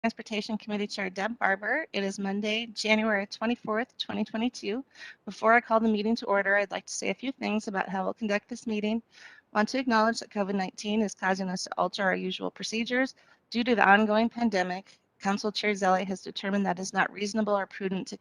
Transportation Committee Chair Deb Barber. It is Monday, January 24th, 2022. Before I call the meeting to order, I'd like to say a few things about how we'll conduct this meeting. I want to acknowledge that COVID-19 is causing us to alter our usual procedures. Due to the ongoing pandemic, Council Chair Zelli has determined that it is not reasonable or prudent to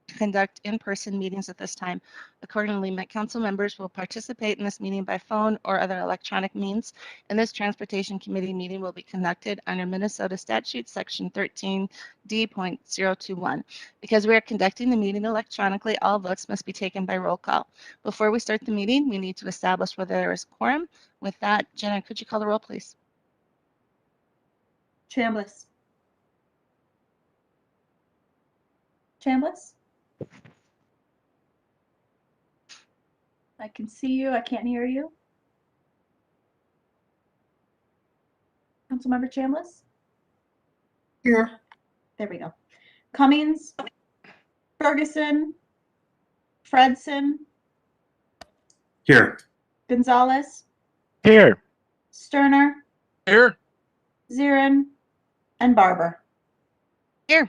conduct in-person meetings at this time. Accordingly, Met Council members will participate in this meeting by phone or other electronic means, and this Transportation Committee meeting will be conducted under Minnesota Statute Section 13D.021. Because we are conducting the meeting electronically, all votes must be taken by roll call. Before we start the meeting, we need to establish whether there is quorum. With that, Jenna, could you call the roll, please? Chambliss. Chambliss? I can see you. I can't hear you. Councilmember Chambliss? Here. There we go. Cummings? Ferguson? Fredson? Here. Gonzalez? Here. Sterner? Here. Zirin? And Barber. Here.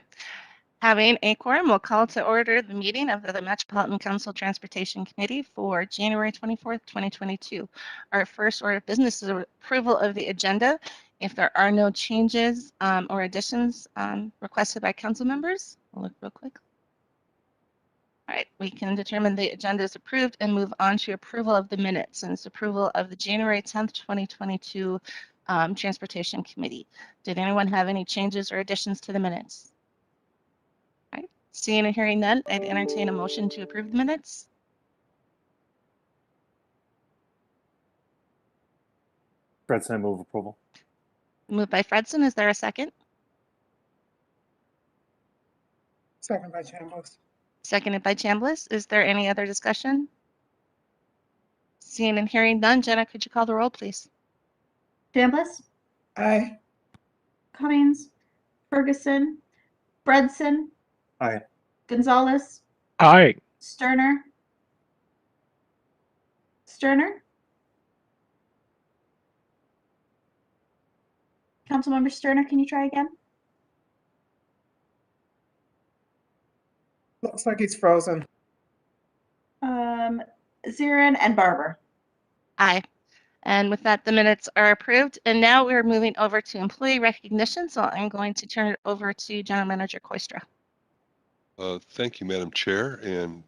Having a quorum, we'll call to order the meeting of the Metropolitan Council Transportation Committee for January 24th, 2022. Our first order of business is approval of the agenda. If there are no changes or additions requested by council members, we'll look real quick. All right, we can determine the agenda is approved and move on to approval of the minutes, and it's approval of the January 10th, 2022 Transportation Committee. Did anyone have any changes or additions to the minutes? All right, seeing and hearing none, I'd entertain a motion to approve the minutes. Fredson, move approval. Moved by Fredson. Is there a second? Second by Chambliss. Seconded by Chambliss. Is there any other discussion? Seeing and hearing none, Jenna, could you call the roll, please? Chambliss? Aye. Cummings? Ferguson? Fredson? Aye. Gonzalez? Aye. Sterner? Sterner? Councilmember Sterner, can you try again? Looks like he's frozen. Zirin and Barber. Aye. And with that, the minutes are approved. And now we're moving over to employee recognition. So I'm going to turn it over to General Manager Koistra. Thank you, Madam Chair. And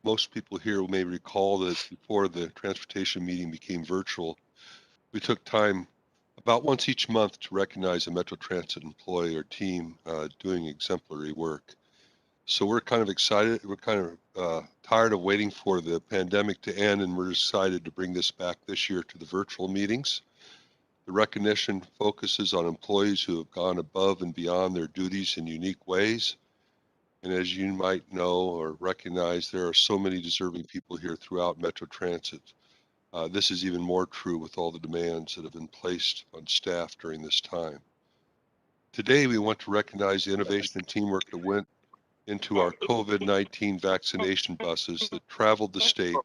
most people here may recall that before the transportation meeting became virtual, we took time about once each month to recognize a Metro Transit employee or team doing exemplary work. So we're kind of excited. We're kind of tired of waiting for the pandemic to end, and we're excited to bring this back this year to the virtual meetings. The recognition focuses on employees who have gone above and beyond their duties in unique ways. And as you might know or recognize, there are so many deserving people here throughout Metro Transit. This is even more true with all the demands that have been placed on staff during this time. Today, we want to recognize the innovation and teamwork that went into our COVID-19 vaccination buses that traveled the state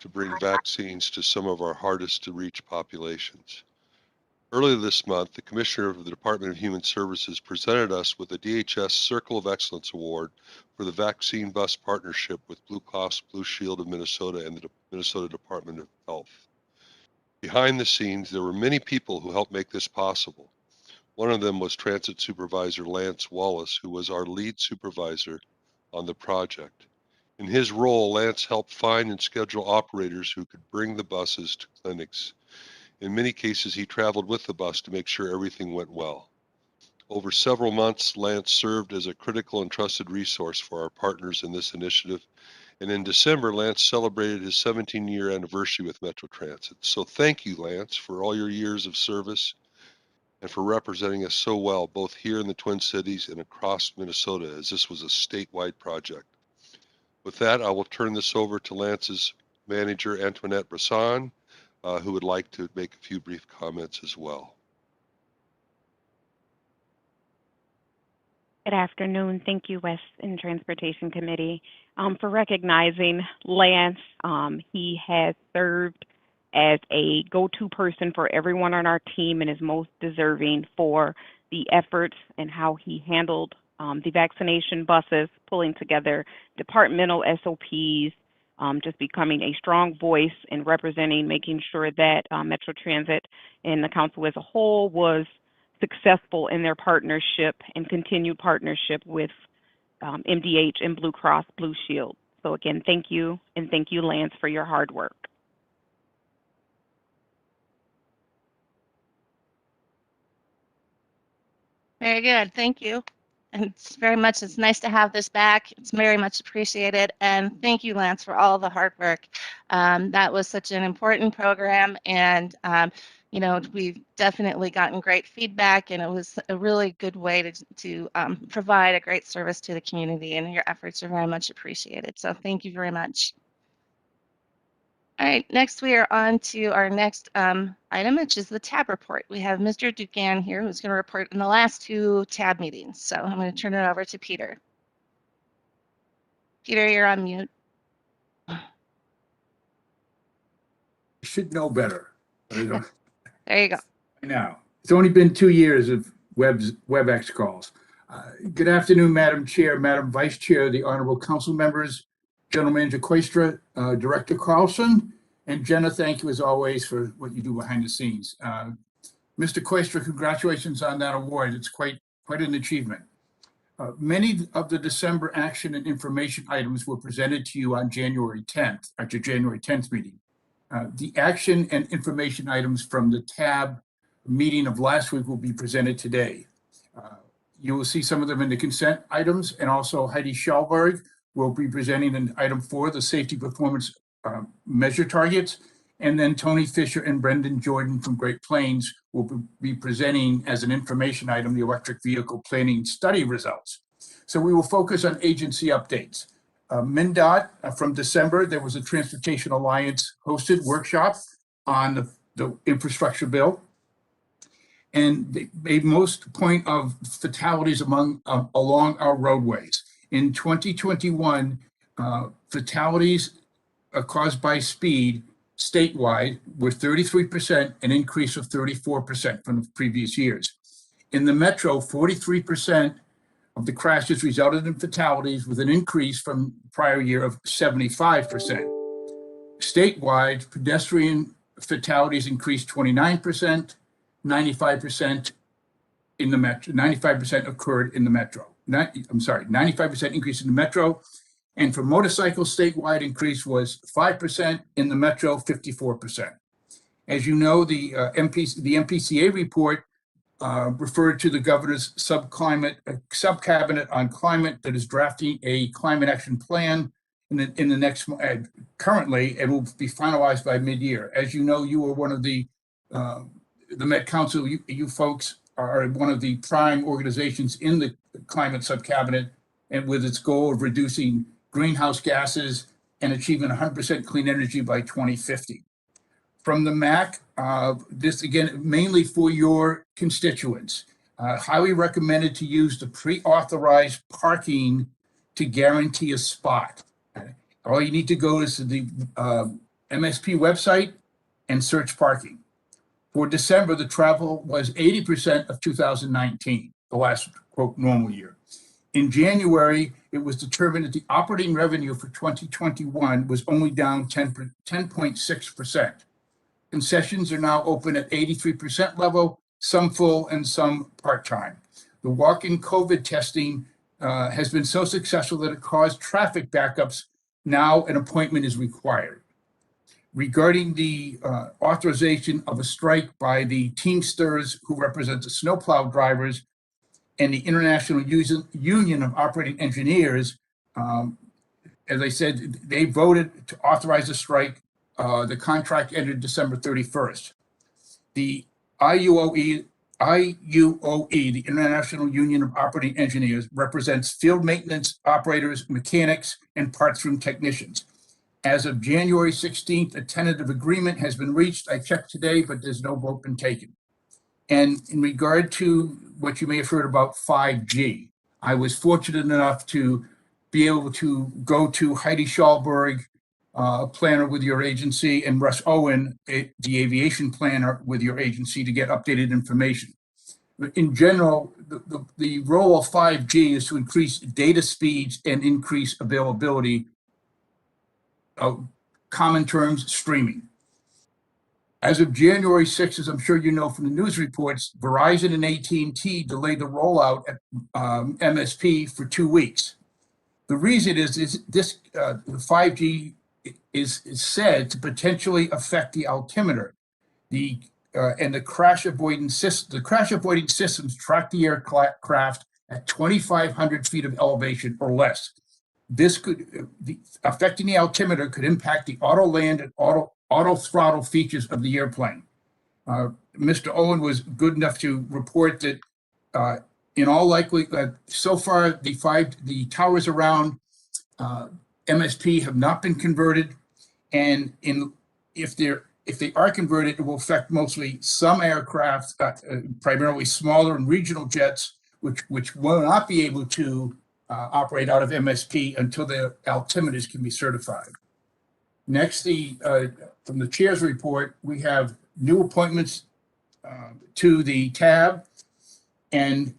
to bring vaccines to some of our hardest to reach populations. Earlier this month, the Commissioner of the Department of Human Services presented us with the DHS Circle of Excellence Award for the vaccine bus partnership with Blue Cross Blue Shield of Minnesota and the Minnesota Department of Health. Behind the scenes, there were many people who helped make this possible. One of them was Transit Supervisor Lance Wallace, who was our lead supervisor on the project. In his role, Lance helped find and schedule operators who could bring the buses to clinics. In many cases, he traveled with the bus to make sure everything went well. Over several months, Lance served as a critical and trusted resource for our partners in this initiative. And in December, Lance celebrated his 17-year anniversary with Metro Transit. So thank you, Lance, for all your years of service and for representing us so well, both here in the Twin Cities and across Minnesota, as this was a statewide project. With that, I will turn this over to Lance's manager, Antoinette Brisson, who would like to make a few brief comments as well. Good afternoon. Thank you, West and Transportation Committee, for recognizing Lance. He has served as a go-to person for everyone on our team and is most deserving for the efforts and how he handled the vaccination buses, pulling together departmental SOPs, just becoming a strong voice and representing, making sure that Metro Transit and the council as a whole was successful in their partnership and continued partnership with MDH and Blue Cross Blue Shield. So again, thank you, and thank you, Lance, for your hard work. Very good. Thank you. And it's nice to have this back. It's very much appreciated. And thank you, Lance, for all the hard work. That was such an important program. And, we've definitely gotten great feedback, and it was a really good way to provide a great service to the community. And your efforts are very much appreciated. So thank you very much. All right, next we are on to our next item, which is the TAB report. We have Mr. Dugan here who's going to report in the last 2 TAB meetings. So I'm going to turn it over to Peter. Peter, you're on mute. Should know better. There you go. Now, it's only been 2 years of WebEx calls. Good afternoon, Madam Chair, Madam Vice Chair, the Honorable Council members, General Manager Koistra, Director Carlson, and Jenna, thank you as always for what you do behind the scenes. Mr. Koistra, congratulations on that award. It's quite an achievement. Many of the December action and information items were presented to you on January 10th, at your January 10th meeting. The action and information items from the TAB meeting of last week will be presented today. You will see some of them in the consent items, and also Heidi Schallberg will be presenting in item 4, the safety performance measure targets. And then Tony Fisher and Brendan Jordan from Great Plains will be presenting as an information item, the electric vehicle planning study results. So we will focus on agency updates. MnDOT from December, there was a Transportation Alliance hosted workshop on the infrastructure bill. And they made most point of fatalities along our roadways. In 2021, fatalities caused by speed statewide were 33%, an increase of 34% from the previous years. In the metro, 43% of the crashes resulted in fatalities, with an increase from prior year of 75%. Statewide, pedestrian fatalities increased 29%, 95% in the metro, 95% occurred in the metro. 95% increase in the metro. And for motorcycles, statewide increase was 5%, in the metro, 54%. As you know, the MPCA report referred to the governor's subcabinet on climate that is drafting a climate action plan in the next, currently, it will be finalized by mid-year. As you know, you are one of the Met Council, you folks are one of the prime organizations in the climate subcabinet, and with its goal of reducing greenhouse gases and achieving 100% clean energy by 2050. From the MAC, this again, mainly for your constituents, highly recommended to use the pre-authorized parking to guarantee a spot. All you need to go is to the MSP website and search parking. For December, the travel was 80% of 2019, the last, quote, normal year. In January, it was determined that the operating revenue for 2021 was only down 10.6%. Concessions are now open at 83% level, some full and some part-time. The walk-in COVID testing has been so successful that it caused traffic backups. Now an appointment is required. Regarding the authorization of a strike by the Teamsters, who represent the snowplow drivers, and the International Union of Operating Engineers, as I said, they voted to authorize a strike. The contract ended December 31st. The IUOE, the International Union of Operating Engineers, represents field maintenance operators, mechanics, and parts room technicians. As of January 16th, a tentative agreement has been reached. I checked today, but there's no vote been taken. And in regard to what you may have heard about 5G, I was fortunate enough to be able to go to Heidi Schallberg, a planner with your agency, and Russ Owen, the aviation planner with your agency, to get updated information. in general, the role of 5G is to increase data speeds and increase availability of common terms streaming. As of January 6th, as I'm sure you know from the news reports, Verizon and AT&T delayed the rollout at MSP for 2 weeks. The reason is this 5G is said to potentially affect the altimeter. And the crash avoiding systems track the aircraft at 2,500 feet of elevation or less. This could affecting the altimeter could impact the auto land and auto throttle features of the airplane. Mr. Owen was good enough to report that in all likelihood, so far the towers around MSP have not been converted, and if they are converted, it will affect mostly some aircraft, primarily smaller and regional jets, which will not be able to operate out of MSP until their altimeters can be certified. Next, from the chair's report, we have new appointments to the TAB, and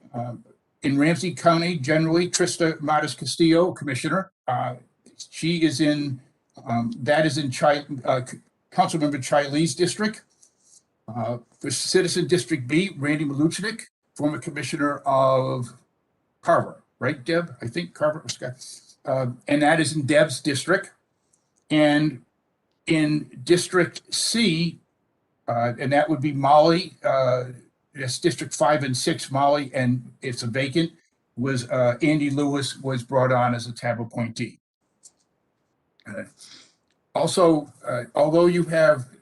in Ramsey County, generally, Trista Matas Castillo, Commissioner. She is in, Councilmember Chai Lee's district. For Citizen District B, Randy Maluchnik, former Commissioner of Carver, right, Deb? I think Carver, and that is in Deb's district. And in District C, and that would be Molly, that's District 5 and 6, Molly, and it's a vacant, was Andy Lewis was brought on as a TAB appointee. Also, although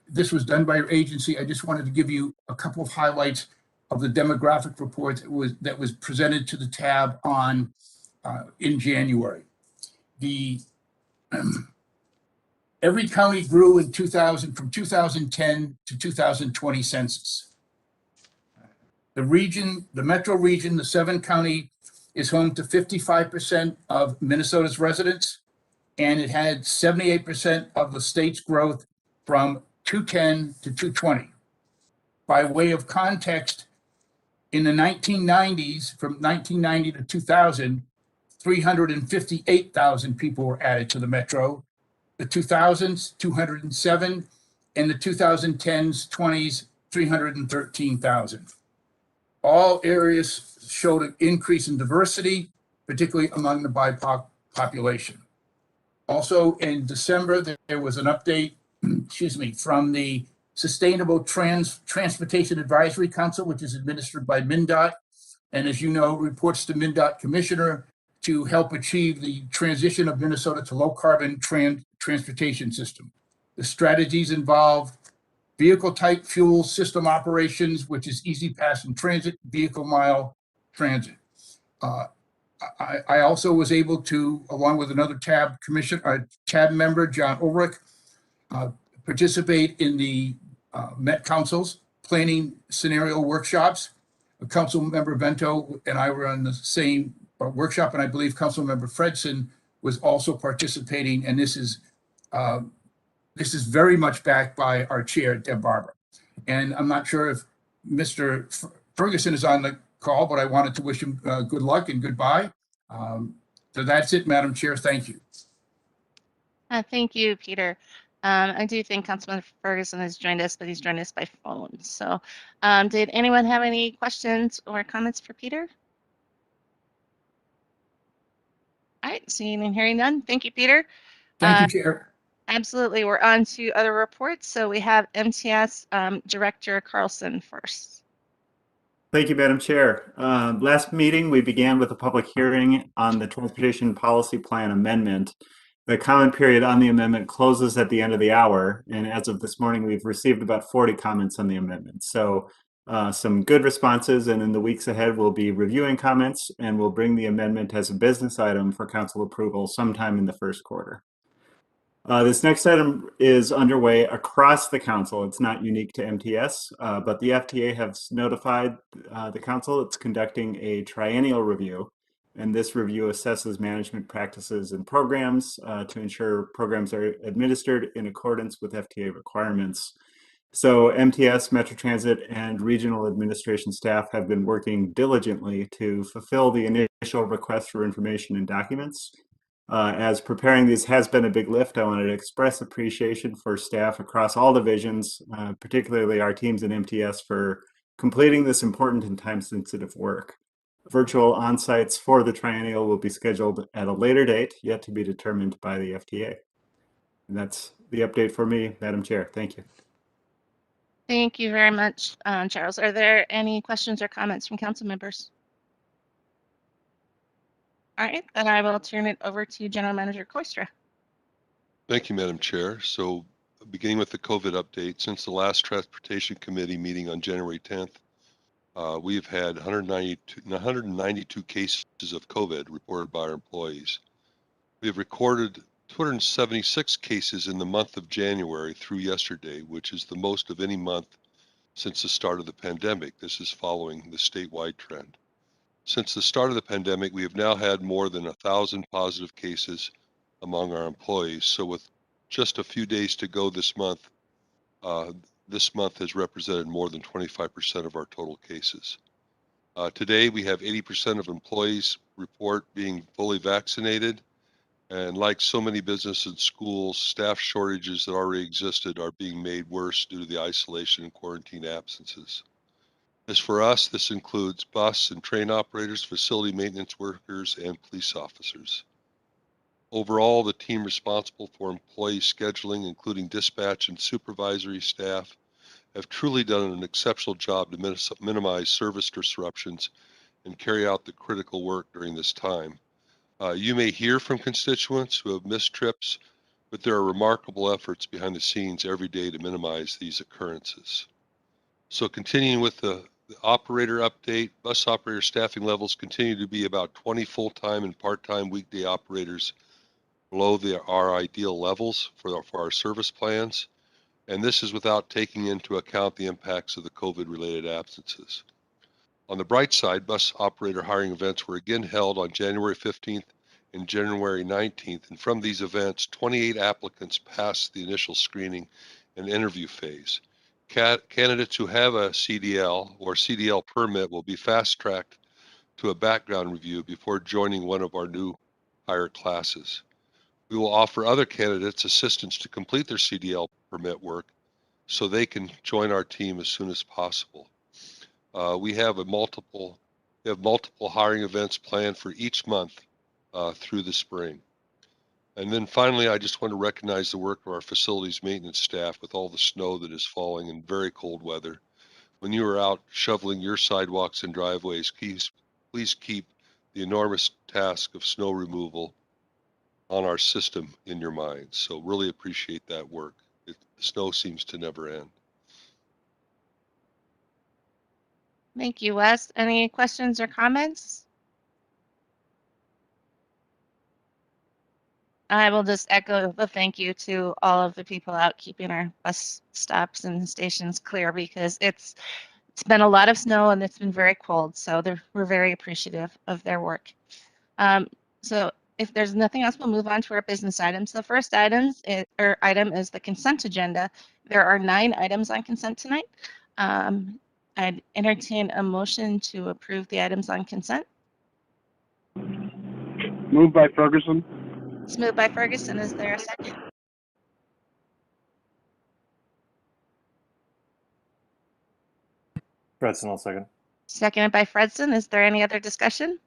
this was done by your agency, I just wanted to give you a couple of highlights of the demographic report that was presented to the TAB in January. Every county grew in from 2010 to 2020 census. The metro region, the 7-county, is home to 55% of Minnesota's residents, and it had 78% of the state's growth from 210 to 220. By way of context, in the 1990s, from 1990 to 2000, 358,000 people were added to the metro. The 2000s, 207, and the 2010s, 20s, 313,000. All areas showed an increase in diversity, particularly among the BIPOC population. Also in December, there was an update, from the Sustainable Transportation Advisory Council, which is administered by MnDOT, and as you know, reports to MnDOT Commissioner to help achieve the transition of Minnesota to low carbon transportation system. The strategies involve vehicle type fuel system operations, which is easy pass and transit, vehicle mile transit. I also was able to, along with another TAB member, John Ulrich, participate in the Met Council's planning scenario workshops. Council Member Vento and I were on the same workshop, and I believe Council Member Fredson was also participating, and this is very much backed by our chair, Deb Barber. And I'm not sure if Mr. Ferguson is on the call, but I wanted to wish him good luck and goodbye. So that's it, Madam Chair. Thank you. Thank you, Peter. I do think Councilman Ferguson has joined us, but he's joined us by phone. So did anyone have any questions or comments for Peter? All right, seeing and hearing none. Thank you, Peter. Thank you, Chair. Absolutely. We're on to other reports. So we have MTS Director Carlson first. Thank you, Madam Chair. Last meeting, we began with a public hearing on the Transportation Policy Plan Amendment. The comment period on the amendment closes at the end of the hour, and as of this morning, we've received about 40 comments on the amendment. So some good responses, and in the weeks ahead, we'll be reviewing comments, and we'll bring the amendment as a business item for council approval sometime in the first quarter. This next item is underway across the council. It's not unique to MTS, but the FTA has notified the council it's conducting a triennial review, and this review assesses management practices and programs to ensure programs are administered in accordance with FTA requirements. So MTS, Metro Transit, and regional administration staff have been working diligently to fulfill the initial request for information and documents. As preparing these has been a big lift, I wanted to express appreciation for staff across all divisions, particularly our teams in MTS, for completing this important and time-sensitive work. Virtual on-sites for the triennial will be scheduled at a later date, yet to be determined by the FTA. And that's the update for me, Madam Chair. Thank you. Thank you very much, Charles. Are there any questions or comments from council members? All right, then I will turn it over to General Manager Koistra. Thank you, Madam Chair. So beginning with the COVID update, since the last Transportation Committee meeting on January 10th, we've had 192 cases of COVID reported by our employees. We have recorded 276 cases in the month of January through yesterday, which is the most of any month since the start of the pandemic. This is following the statewide trend. Since the start of the pandemic, we have now had more than 1,000 positive cases among our employees. So with just a few days to go this month has represented more than 25% of our total cases. Today, we have 80% of employees report being fully vaccinated. And like so many businesses and schools, staff shortages that already existed are being made worse due to the isolation and quarantine absences. As for us, this includes bus and train operators, facility maintenance workers, and police officers. Overall, the team responsible for employee scheduling, including dispatch and supervisory staff, have truly done an exceptional job to minimize service disruptions and carry out the critical work during this time. You may hear from constituents who have missed trips, but there are remarkable efforts behind the scenes every day to minimize these occurrences. So continuing with the operator update, bus operator staffing levels continue to be about 20 full-time and part-time weekday operators below our ideal levels for our service plans. And this is without taking into account the impacts of the COVID-related absences. On the bright side, bus operator hiring events were again held on January 15th and January 19th. And from these events, 28 applicants passed the initial screening and interview phase. Candidates who have a CDL or CDL permit will be fast-tracked to a background review before joining one of our new hire classes. We will offer other candidates assistance to complete their CDL permit work so they can join our team as soon as possible. We have multiple hiring events planned for each month through the spring. And then finally, I just want to recognize the work of our facilities maintenance staff with all the snow that is falling in very cold weather. When you are out shoveling your sidewalks and driveways, please keep the enormous task of snow removal on our system in your minds. So really appreciate that work. The snow seems to never end. Thank you, Wes. Any questions or comments? I will just echo the thank you to all of the people out keeping our bus stops and stations clear, because it's been a lot of snow and it's been very cold. So we're very appreciative of their work. So if there's nothing else, we'll move on to our business items. The first item is the consent agenda. There are 9 items on consent tonight. I'd entertain a motion to approve the items on consent. Moved by Ferguson. It's moved by Ferguson. Is there a second? Fredson, I'll second. Seconded by Fredson. Is there any other discussion?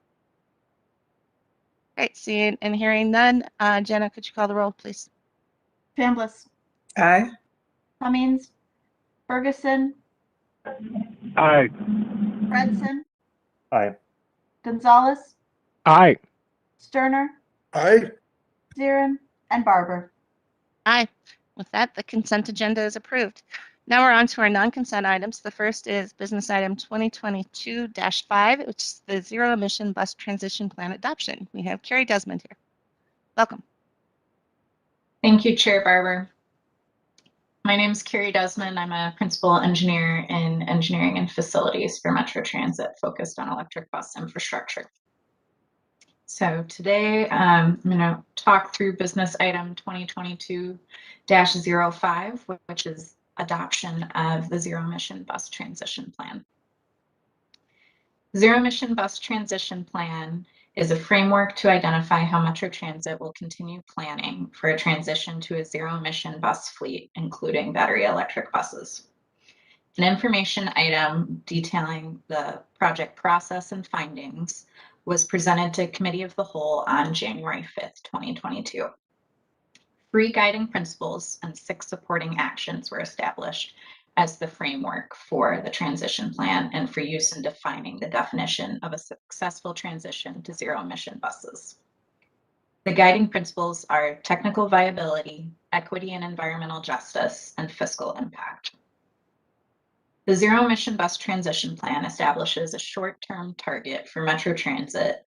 Great, seeing and hearing none. Jenna, could you call the roll, please? Chambliss, Aye. Cummings, Ferguson, Aye. Fredson, Aye. Gonzalez, Aye. Sterner, Aye. Zirin, and Barber. Aye. With that, the consent agenda is approved. Now we're on to our non-consent items. The first is business item 2022-5, which is the zero emission bus transition plan adoption. We have Carrie Desmond here. Welcome. Thank you, Chair Barber. My name is Carrie Desmond. I'm a principal engineer in engineering and facilities for Metro Transit, focused on electric bus infrastructure. So today I'm going to talk through business item 2022-05, which is adoption of the Zero Emission Bus Transition Plan. Zero Emission Bus Transition Plan is a framework to identify how Metro Transit will continue planning for a transition to a zero emission bus fleet, including battery electric buses. An information item detailing the project process and findings was presented to Committee of the Whole on January 5th, 2022. 3 guiding principles and 6 supporting actions were established as the framework for the transition plan and for use in defining the definition of a successful transition to zero emission buses. The guiding principles are technical viability, equity and environmental justice, and fiscal impact. The Zero Emission Bus Transition Plan establishes a short-term target for Metro Transit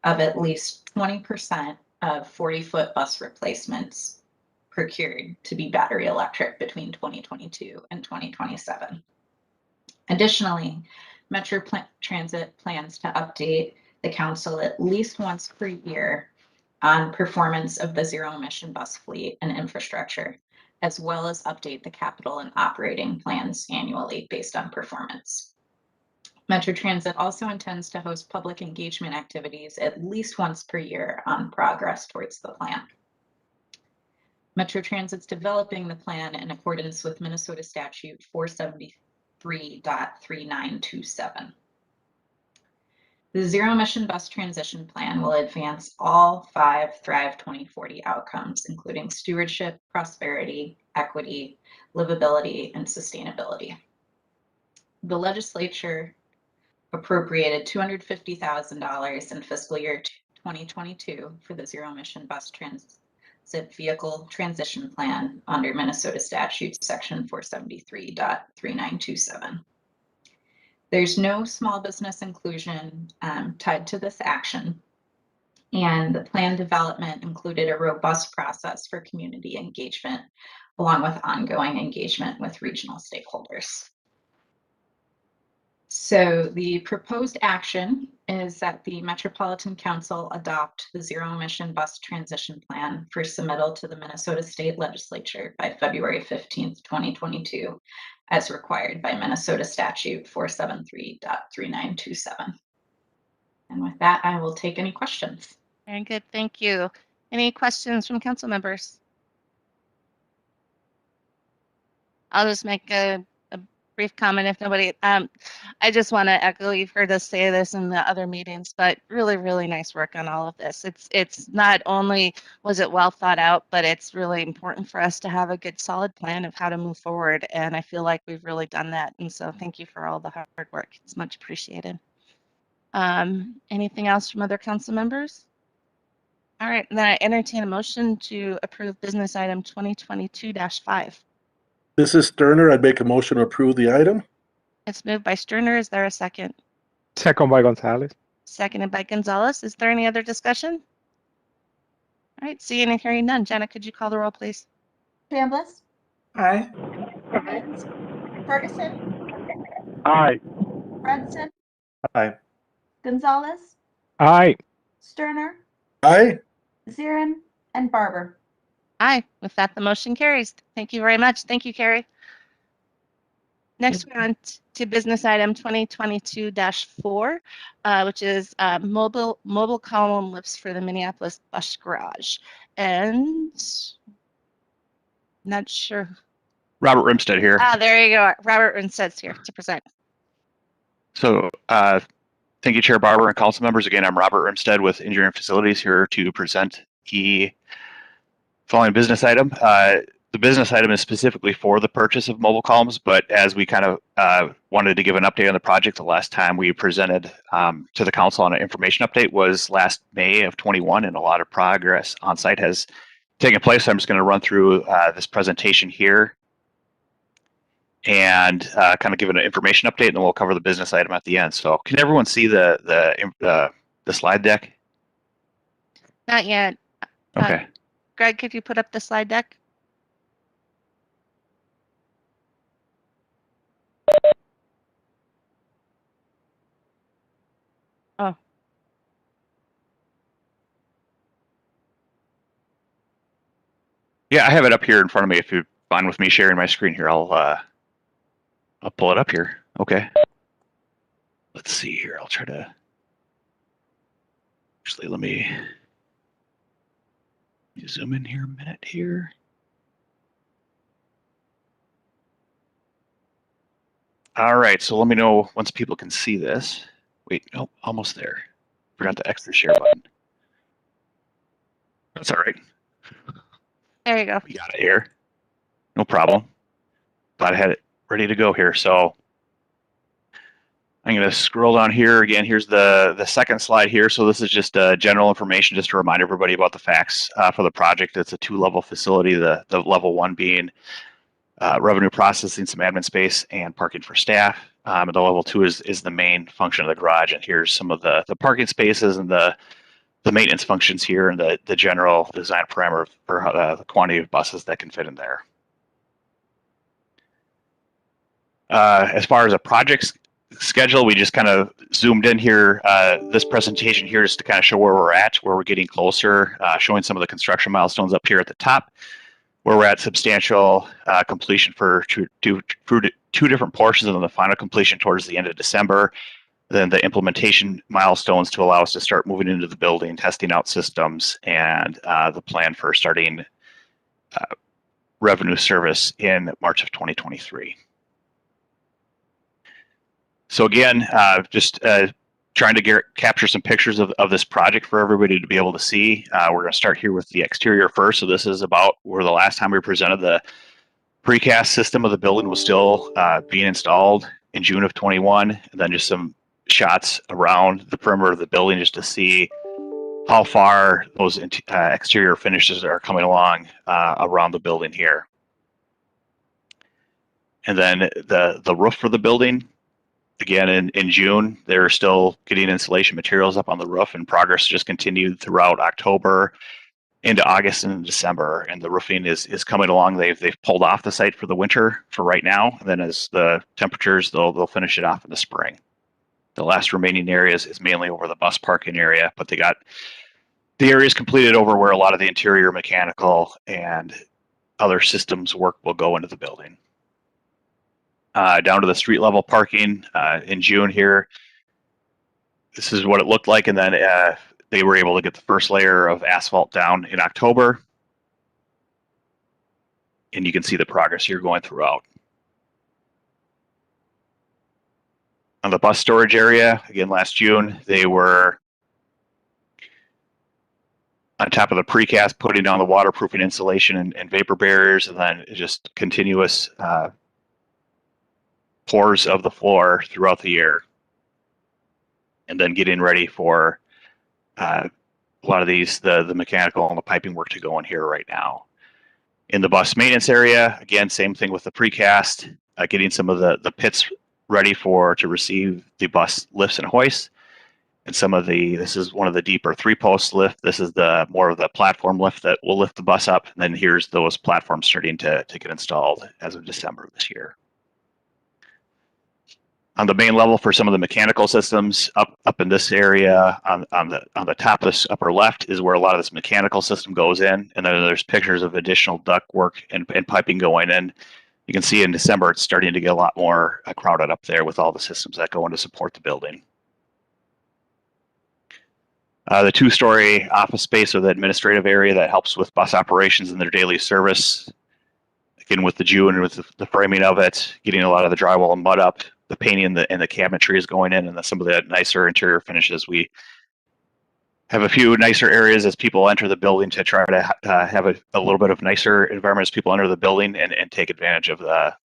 of at least 20% of 40-foot bus replacements procured to be battery electric between 2022 and 2027. Additionally, Metro Transit plans to update the council at least once per year on performance of the zero emission bus fleet and infrastructure, as well as update the capital and operating plans annually based on performance. Metro Transit also intends to host public engagement activities at least once per year on progress towards the plan. Metro Transit's developing the plan in accordance with Minnesota Statute 473.3927. The Zero Emission Bus Transition Plan will advance all 5 Thrive 2040 outcomes, including stewardship, prosperity, equity, livability, and sustainability. The legislature appropriated $250,000 in fiscal year 2022 for the Zero Emission Bus Transit Vehicle Transition Plan under Minnesota Statute Section 473.3927. There's no small business inclusion tied to this action, and the plan development included a robust process for community engagement, along with ongoing engagement with regional stakeholders. So the proposed action is that the Metropolitan Council adopt the Zero Emission Bus Transition Plan for submittal to the Minnesota State Legislature by February 15th, 2022, as required by Minnesota Statute 473.3927. And with that, I will take any questions. Very good, thank you. Any questions from council members? I'll just make a brief comment if nobody, I just want to echo, you've heard us say this in the other meetings, but really, really nice work on all of this. It's not only was it well thought out, but it's really important for us to have a good solid plan of how to move forward. And I feel like we've really done that. And so thank you for all the hard work. It's much appreciated. Anything else from other council members? All right, then I entertain a motion to approve business item 2022-5. This is Sterner. I'd make a motion to approve the item. It's moved by Sterner. Is there a second? Second by Gonzalez. Seconded by Gonzalez. Is there any other discussion? All right, seeing and hearing none. Jenna, could you call the roll, please? Chambliss, Aye. Evans, Ferguson, Aye. Fredson, Aye. Gonzalez, Aye. Sterner, Aye. Zirin, and Barber. Aye. With that, the motion carries. Thank you very much. Thank you, Carrie. Next, we're on to business item 2022-4, which is mobile column lifts for the Minneapolis bus garage. And not sure. Robert Rimstead here. There you go. Robert Rimstead's here to present. So thank you, Chair Barber and council members. Again, I'm Robert Rimstead with Engineering Facilities here to present the following business item. The business item is specifically for the purchase of mobile columns, but as we kind of wanted to give an update on the project, the last time we presented to the council on an information update was last May of 21, and a lot of progress on site has taken place. So I'm just going to run through this presentation here and kind of give an information update, and then we'll cover the business item at the end. So can everyone see the slide deck? Not yet. Okay. Greg, could you put up the slide deck? Oh. Yeah, I have it up here in front of me if you fine with me sharing my screen here. I'll pull it up here. Okay. Let's see here. I'll try to. Actually, let me zoom in here a minute here. All right, so let me know once people can see this. Wait, nope, almost there. Forgot the extra share button. That's all right. There you go. We got it here. No problem. Thought I had it ready to go here. So I'm going to scroll down here again. Here's the second slide here. So this is just general information, just to remind everybody about the facts for the project. It's a 2-level facility. The level 1 being revenue processing, some admin space, and parking for staff. And the level 2 is the main function of the garage. And here's some of the parking spaces and the maintenance functions here, and the general design parameter for the quantity of buses that can fit in there. As far as a project schedule, we just kind of zoomed in here, this presentation here, just to kind of show where we're at, where we're getting closer, showing some of the construction milestones up here at the top, where we're at substantial completion for two different portions, and then the final completion towards the end of December. Then the implementation milestones to allow us to start moving into the building, testing out systems, and the plan for starting revenue service in March of 2023. So again, just trying to capture some pictures of this project for everybody to be able to see. We're going to start here with the exterior first. So this is about where the last time we presented the precast system of the building was still being installed in June of 21, and then just some shots around the perimeter of the building just to see how far those exterior finishes are coming along around the building here. And then the roof for the building, again in June, they're still getting insulation materials up on the roof, and progress just continued throughout October into August and December, and the roofing is coming along. They've pulled off the site for the winter for right now, and then as the temperatures, they'll finish it off in the spring. The last remaining areas is mainly over the bus parking area, but they got the areas completed over where a lot of the interior mechanical and other systems work will go into the building. Down to the street level parking in June here. This is what it looked like, and then they were able to get the first layer of asphalt down in October. And you can see the progress here going throughout. On the bus storage area, again, last June, they were on top of the precast, putting on the waterproofing insulation and vapor barriers, and then just continuous pours of the floor throughout the year. And then getting ready for a lot of these, the mechanical and the piping work to go in here right now. In the bus maintenance area, again, same thing with the precast, getting some of the pits ready to receive the bus lifts and hoists. And this is one of the deeper 3-post lift. This is more of the platform lift that will lift the bus up. And then here's those platforms starting to get installed as of December of this year. On the main level for some of the mechanical systems, up in this area on the top of this upper left is where a lot of this mechanical system goes in, and then there's pictures of additional duct work and piping going in. You can see in December it's starting to get a lot more crowded up there with all the systems that go in to support the building. The 2-story office space, or the administrative area that helps with bus operations and their daily service. Again, with the June and with the framing of it, getting a lot of the drywall and mud up, the painting and the cabinetry is going in, and some of the nicer interior finishes. We have a few nicer areas as people enter the building to try to have a little bit of nicer environment as people enter the building and take advantage of the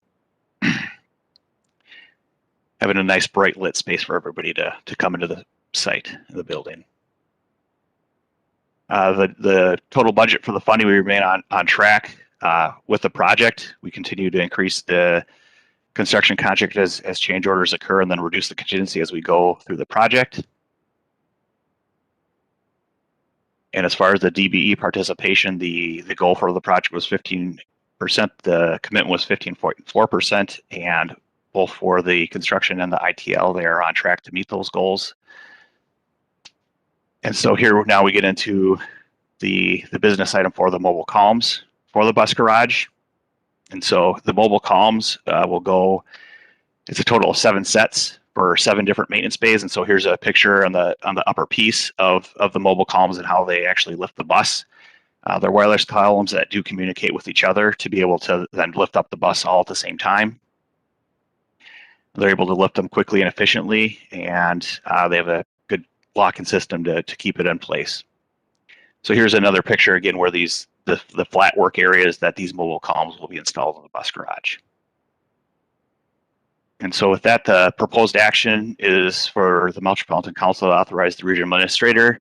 having a nice bright lit space for everybody to come into the site, the building. The total budget for the funding, we remain on track with the project. We continue to increase the construction contract as change orders occur, and then reduce the contingency as we go through the project. And as far as the DBE participation, the goal for the project was 15%. The commitment was 15.4%, and both for the construction and the ITL, they are on track to meet those goals. And so here now we get into the business item for the mobile comms for the bus garage. And so the mobile comms will go, it's a total of 7 sets for 7 different maintenance bays. And so here's a picture on the upper piece of the mobile comms and how they actually lift the bus. They're wireless columns that do communicate with each other to be able to then lift up the bus all at the same time. They're able to lift them quickly and efficiently, and they have a good locking system to keep it in place. So here's another picture again where the flat work areas that these mobile comms will be installed in the bus garage. And so with that, the proposed action is for the Metropolitan Council to authorize the regional administrator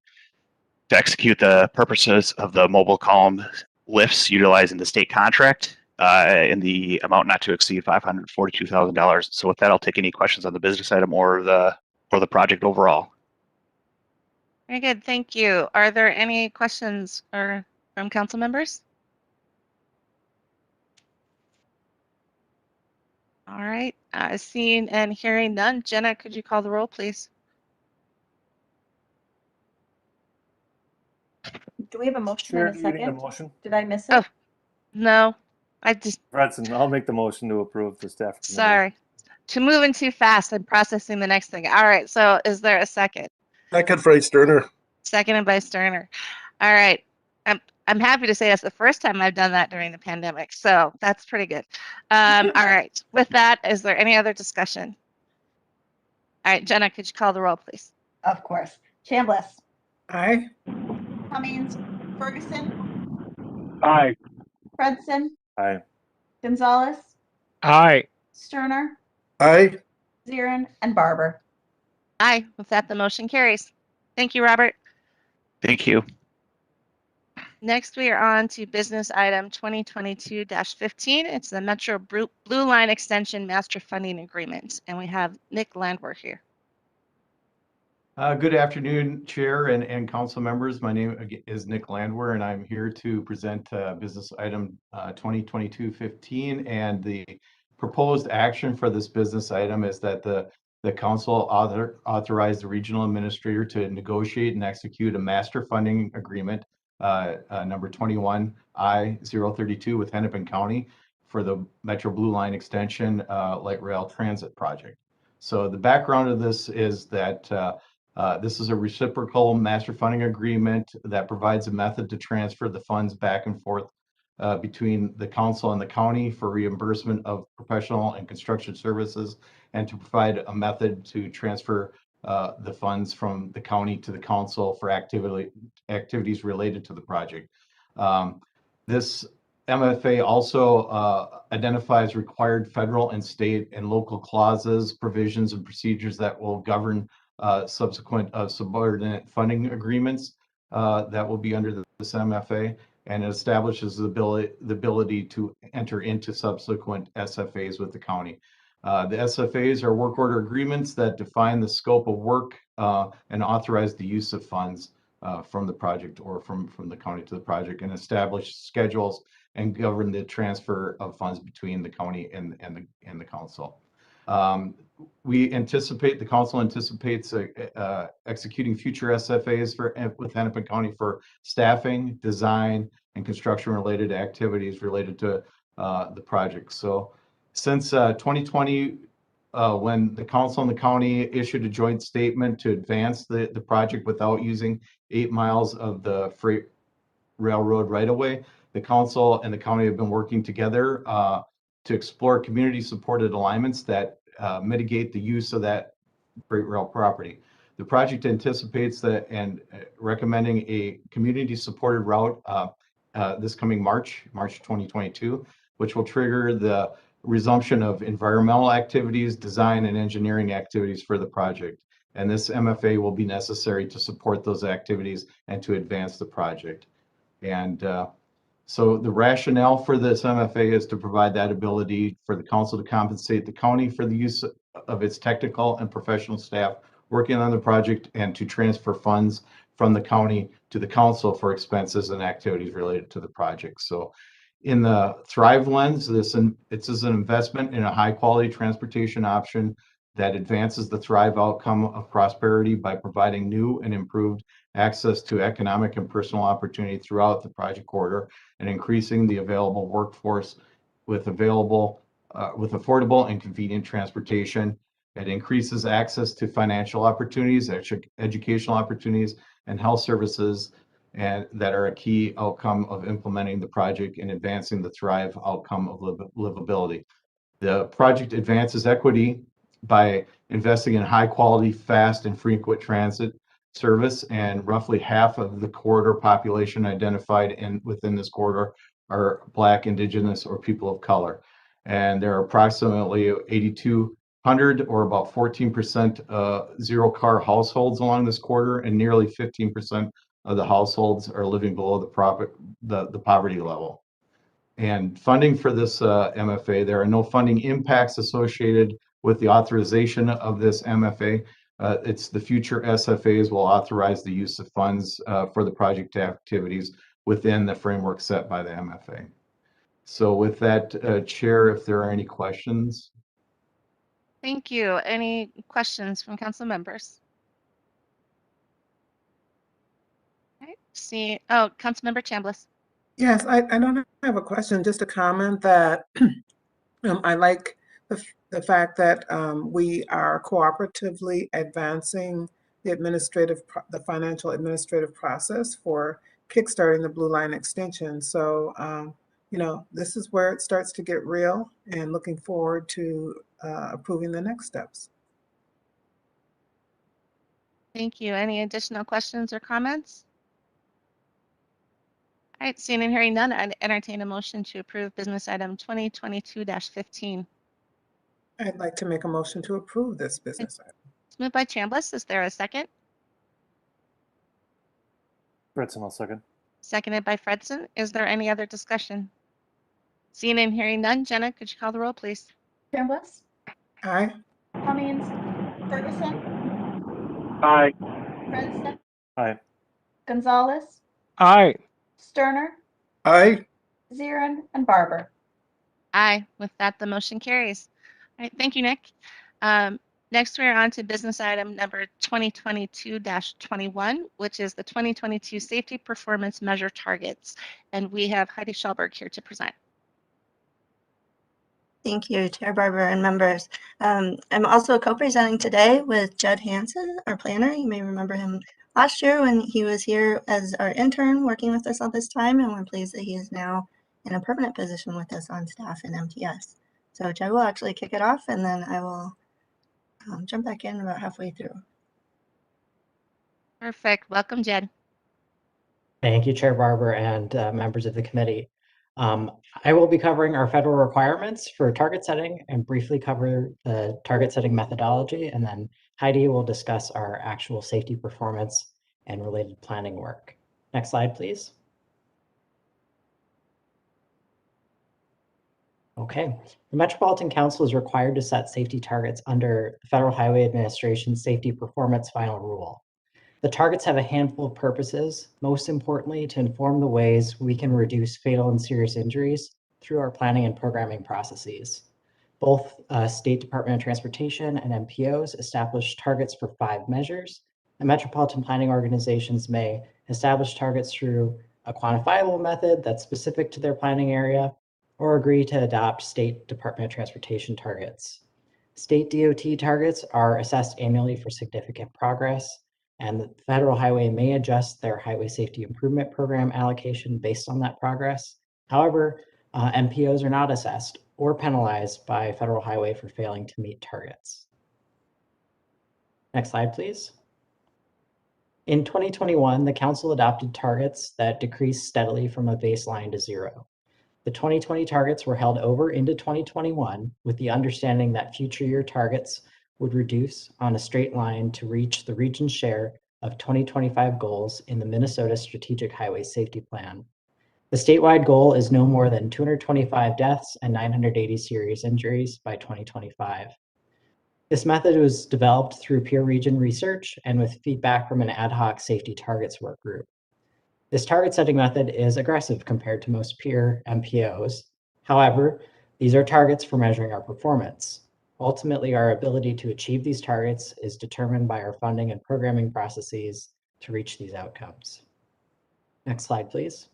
to execute the purposes of the mobile comm lifts utilizing the state contract in the amount not to exceed $542,000. So with that, I'll take any questions on the business item or the project overall. Very good. Thank you. Are there any questions from council members? All right. Seeing and hearing none. Jenna, could you call the roll, please? Do we have a motion and a Chair, do you need a second? motion? Did I miss it? Oh, no. Bradson, I'll make the motion to approve the staff recommendation. Sorry. To moving too fast and processing the next thing. All right. So is there a second? Second for Sterner. Seconded by Sterner. All right. I'm happy to say that's the first time I've done that during the pandemic. So that's pretty good. All right. With that, is there any other discussion? All right, Jenna, could you call the roll, please? Of course. Chambliss, Aye. Cummings, Ferguson, Aye. Fredson, Aye. Gonzalez, Aye. Sterner, Aye. Zirin, and Barber. Aye. With that, the motion carries. Thank you, Robert. Thank you. Next, we are on to business item 2022-15. It's the Metro Blue Line Extension Master Funding Agreement, and we have Nick Landwehr here. Good afternoon, Chair and council members. My name is Nick Landwehr, and I'm here to present business item 2022-15. And the proposed action for this business item is that the council authorize the regional administrator to negotiate and execute a master funding agreement number 21I-032 with Hennepin County for the Metro Blue Line Extension Light Rail Transit Project. So the background of this is that this is a reciprocal master funding agreement that provides a method to transfer the funds back and forth between the council and the county for reimbursement of professional and construction services, and to provide a method to transfer the funds from the county to the council for activities related to the project. This MFA also identifies required federal and state and local clauses, provisions, and procedures that will govern subsequent subordinate funding agreements that will be under this MFA, and it establishes the ability to enter into subsequent SFAs with the county. The SFAs are work order agreements that define the scope of work and authorize the use of funds from the project or from the county to the project, and establish schedules and govern the transfer of funds between the county and the council. The council anticipates executing future SFAs with Hennepin County for staffing, design, and construction related activities related to the project. So since 2020, when the council and the county issued a joint statement to advance the project without using 8 miles of the freight railroad right away, the council and the county have been working together to explore community supported alignments that mitigate the use of that freight rail property. The project anticipates that and recommending a community supported route this coming March 2022, which will trigger the resumption of environmental activities, design, and engineering activities for the project. And this MFA will be necessary to support those activities and to advance the project. And so the rationale for this MFA is to provide that ability for the council to compensate the county for the use of its technical and professional staff working on the project, and to transfer funds from the county to the council for expenses and activities related to the project. So in the Thrive lens, this is an investment in a high quality transportation option that advances the Thrive outcome of prosperity by providing new and improved access to economic and personal opportunity throughout the project corridor, and increasing the available workforce with affordable and convenient transportation. It increases access to financial opportunities, educational opportunities, and health services, and that are a key outcome of implementing the project and advancing the Thrive outcome of livability. The project advances equity by investing in high quality, fast, and frequent transit service, and roughly half of the corridor population identified within this corridor are Black, Indigenous, or people of color. And there are approximately 8,200, or about 14% zero car households along this corridor, and nearly 15% of the households are living below the poverty level. And funding for this MFA, there are no funding impacts associated with the authorization of this MFA. It's the future SFAs will authorize the use of funds for the project activities within the framework set by the MFA. So with that, Chair, if there are any questions. Thank you. Any questions from council members? Okay. See, oh, Councilmember Chambliss. Yes, I don't have a question, just a comment that I like the fact that we are cooperatively advancing the financial administrative process for kickstarting the Blue Line extension. So, you know, this is where it starts to get real, and looking forward to approving the next steps. Thank you. Any additional questions or comments? All right, seeing and hearing none, I'd entertain a motion to approve business item 2022-15. I'd like to make a motion to approve this business item. It's moved by Chambliss. Is there a second? Fredson, I'll second. Seconded by Fredson. Is there any other discussion? Seeing and hearing none, Jenna, could you call the roll, please? Chambliss, Aye. Cummings, Ferguson, Aye. Fredson, Aye. Gonzalez, Aye. Sterner, Aye. Zieren, and Barber. Aye. With that, the motion carries. All right, thank you, Nick. Next, we're on to business item number 2022-21, which is the 2022 Safety Performance Measure Targets. And we have Heidi Schallberg here to present. Thank you, Chair Barber and members. I'm also co-presenting today with Judd Hansen, our planner. You may remember him last year when he was here as our intern working with us all this time, and we're pleased that he is now in a permanent position with us on staff in MTS. So Judd will actually kick it off, and then I will jump back in about halfway through. Perfect. Welcome, Jed. Thank you, Chair Barber and members of the committee. I will be covering our federal requirements for target setting and briefly cover the target setting methodology, and then Heidi will discuss our actual safety performance and related planning work. Next slide, please. Okay, the Metropolitan Council is required to set safety targets under the Federal Highway Administration Safety Performance Final Rule. The targets have a handful of purposes, most importantly to inform the ways we can reduce fatal and serious injuries through our planning and programming processes. Both State Department of Transportation and MPOs establish targets for 5 measures, and metropolitan planning organizations may establish targets through a quantifiable method that's specific to their planning area, or agree to adopt State Department of Transportation targets. State DOT targets are assessed annually for significant progress, and the Federal Highway may adjust their Highway Safety Improvement Program allocation based on that progress. However, MPOs are not assessed or penalized by Federal Highway for failing to meet targets. Next slide, please. In 2021, the Council adopted targets that decreased steadily from a baseline to 0. The 2020 targets were held over into 2021 with the understanding that future year targets would reduce on a straight line to reach the region's share of 2025 goals in the Minnesota Strategic Highway Safety Plan. The statewide goal is no more than 225 deaths and 980 serious injuries by 2025. This method was developed through peer region research and with feedback from an ad hoc safety targets work group. This target setting method is aggressive compared to most peer MPOs. However, these are targets for measuring our performance. Ultimately, our ability to achieve these targets is determined by our funding and programming processes to reach these outcomes. Next slide, please.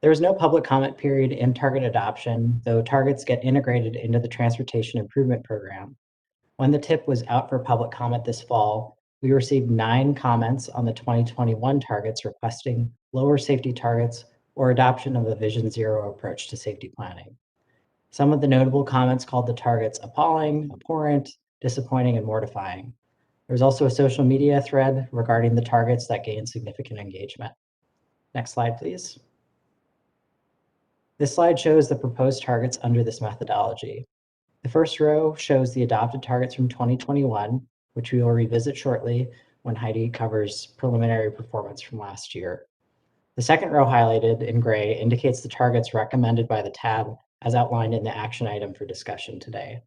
There is no public comment period in target adoption, though targets get integrated into the Transportation Improvement Program. When the TIP was out for public comment this fall, we received 9 comments on the 2021 targets requesting lower safety targets or adoption of a Vision Zero approach to safety planning. Some of the notable comments called the targets appalling, abhorrent, disappointing, and mortifying. There's also a social media thread regarding the targets that gained significant engagement. Next slide, please. This slide shows the proposed targets under this methodology. The first row shows the adopted targets from 2021, which we will revisit shortly when Heidi covers preliminary performance from last year. The second row highlighted in gray indicates the targets recommended by the tab as outlined in the action item for discussion today.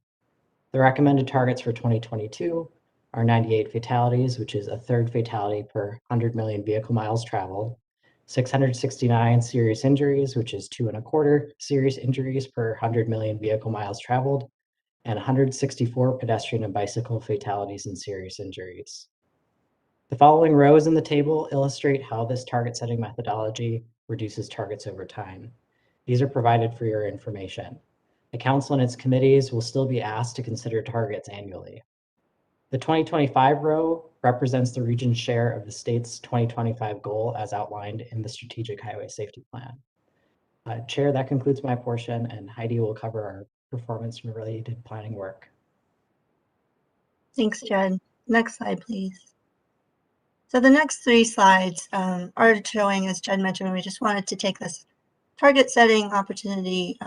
The recommended targets for 2022 are 98 fatalities, which is a third fatality per 100 million vehicle miles traveled, 669 serious injuries, which is 2.25 serious injuries per 100 million vehicle miles traveled, and 164 pedestrian and bicycle fatalities and serious injuries. The following rows in the table illustrate how this target setting methodology reduces targets over time. These are provided for your information. The council and its committees will still be asked to consider targets annually. The 2025 row represents the region's share of the state's 2025 goal as outlined in the Strategic Highway Safety Plan. Chair, that concludes my portion, and Heidi will cover our performance and related planning work. Thanks, Jed. Next slide, please. So the next 3 slides are showing, as Jed mentioned, we just wanted to take this target setting opportunity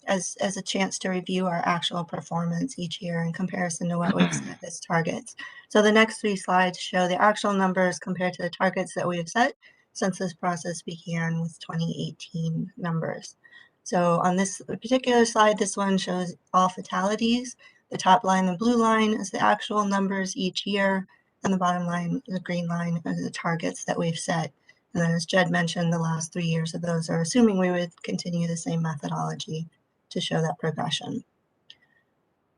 as a chance to review our actual performance each year in comparison to what we've set as targets. So the next 3 slides show the actual numbers compared to the targets that we have set since this process began with 2018 numbers. So on this particular slide, this one shows all fatalities. The top line, the blue line, is the actual numbers each year, and the bottom line, the green line, are the targets that we've set. And then as Jed mentioned, the last 3 years of those are assuming we would continue the same methodology to show that progression.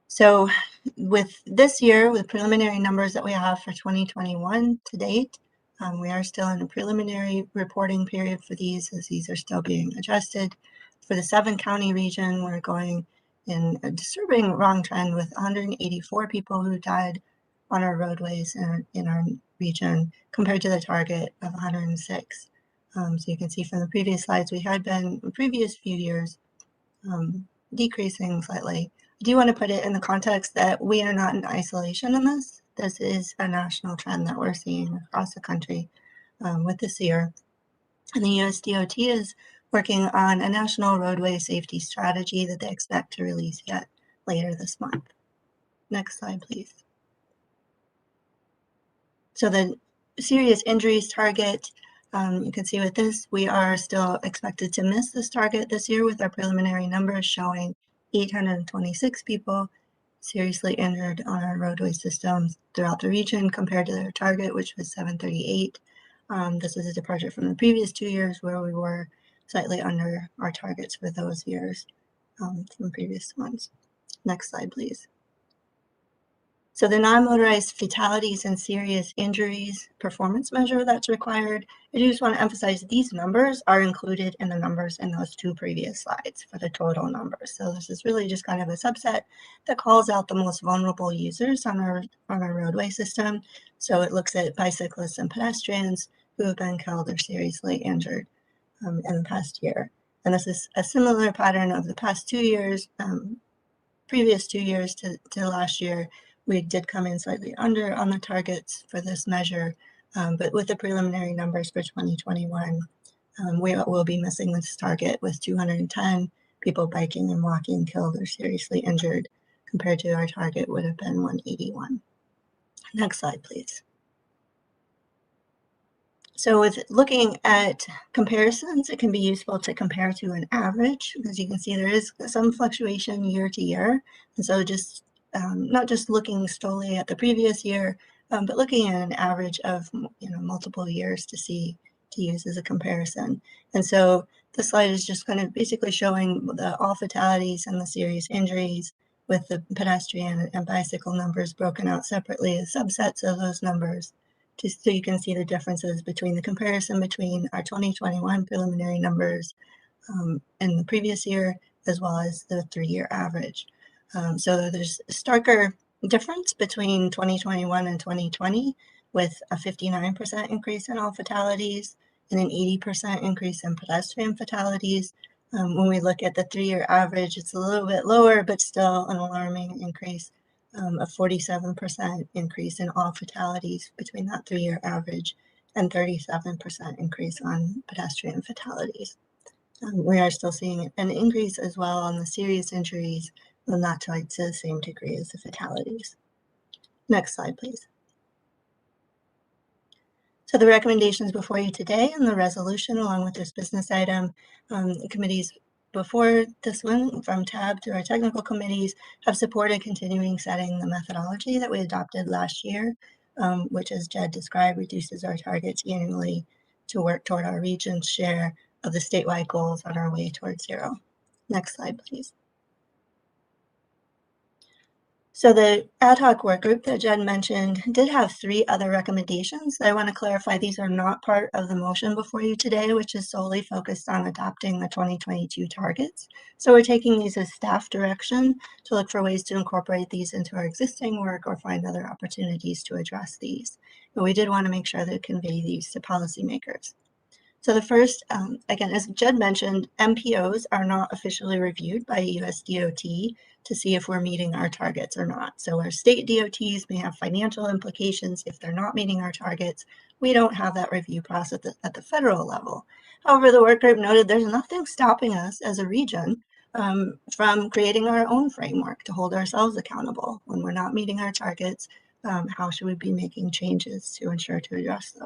So with this year, with preliminary numbers that we have for 2021 to date, we are still in a preliminary reporting period for these, as these are still being adjusted. For the 7-county region, we're going in a disturbing wrong trend with 184 people who died on our roadways in our region compared to the target of 106. So you can see from the previous slides, we had been in previous few years decreasing slightly. I do want to put it in the context that we are not in isolation in this. This is a national trend that we're seeing across the country with this year. And the US DOT is working on a national roadway safety strategy that they expect to release yet later this month. Next slide, please. So the serious injuries target, you can see with this, we are still expected to miss this target this year with our preliminary numbers showing 826 people seriously injured on our roadway systems throughout the region compared to their target, which was 738. This is a departure from the previous 2 years where we were slightly under our targets for those years from previous ones. Next slide, please. So the non-motorized fatalities and serious injuries performance measure that's required, I just want to emphasize these numbers are included in the numbers in those 2 previous slides for the total numbers. So this is really just kind of a subset that calls out the most vulnerable users on our roadway system. So it looks at bicyclists and pedestrians who have been killed or seriously injured in the past year. And this is a similar pattern of the past 2 years, previous 2 years to last year. We did come in slightly under on the targets for this measure, but with the preliminary numbers for 2021, we will be missing this target with 210 people biking and walking killed or seriously injured compared to our target would have been 181. Next slide, please. So with looking at comparisons, it can be useful to compare to an average, because you can see there is some fluctuation year to year. And so just not just looking solely at the previous year, but looking at an average of multiple years to use as a comparison. And so the slide is just kind of basically showing the all fatalities and the serious injuries with the pedestrian and bicycle numbers broken out separately as subsets of those numbers, so you can see the differences between the comparison between our 2021 preliminary numbers in the previous year, as well as the 3-year average. So there's a starker difference between 2021 and 2020, with a 59% increase in all fatalities and an 80% increase in pedestrian fatalities. When we look at the 3-year average, it's a little bit lower, but still an alarming increase, a 47% increase in all fatalities between that 3-year average and 37% increase on pedestrian fatalities. We are still seeing an increase as well on the serious injuries, though not to the same degree as the fatalities. Next slide, please. So the recommendations before you today and the resolution along with this business item, the committees before this one, from TAB through our technical committees, have supported continuing setting the methodology that we adopted last year, which, as Jed described, reduces our targets annually to work toward our region's share of the statewide goals on our way towards zero. Next slide, please. So the ad hoc work group that Jen mentioned did have 3 other recommendations. I want to clarify these are not part of the motion before you today, which is solely focused on adopting the 2022 targets. So we're taking these as staff direction to look for ways to incorporate these into our existing work or find other opportunities to address these. But we did want to make sure to convey these to policymakers. So the first, again, as Jed mentioned, MPOs are not officially reviewed by US DOT to see if we're meeting our targets or not. So our state DOTs may have financial implications if they're not meeting our targets. We don't have that review process at the federal level. However, the work group noted there's nothing stopping us as a region from creating our own framework to hold ourselves accountable. When we're not meeting our targets, how should we be making changes to ensure to address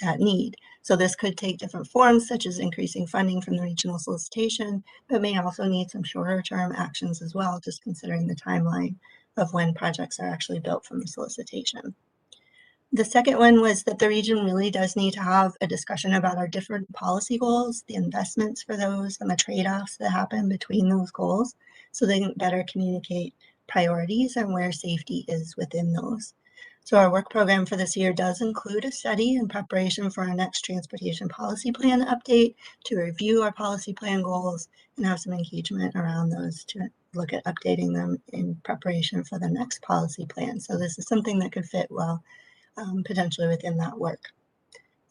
that need? So this could take different forms, such as increasing funding from the regional solicitation, but may also need some shorter term actions as well, just considering the timeline of when projects are actually built from the solicitation. The second one was that the region really does need to have a discussion about our different policy goals, the investments for those, and the trade-offs that happen between those goals, so they can better communicate priorities and where safety is within those. So our work program for this year does include a study in preparation for our next transportation policy plan update to review our policy plan goals and have some engagement around those to look at updating them in preparation for the next policy plan. So this is something that could fit well potentially within that work.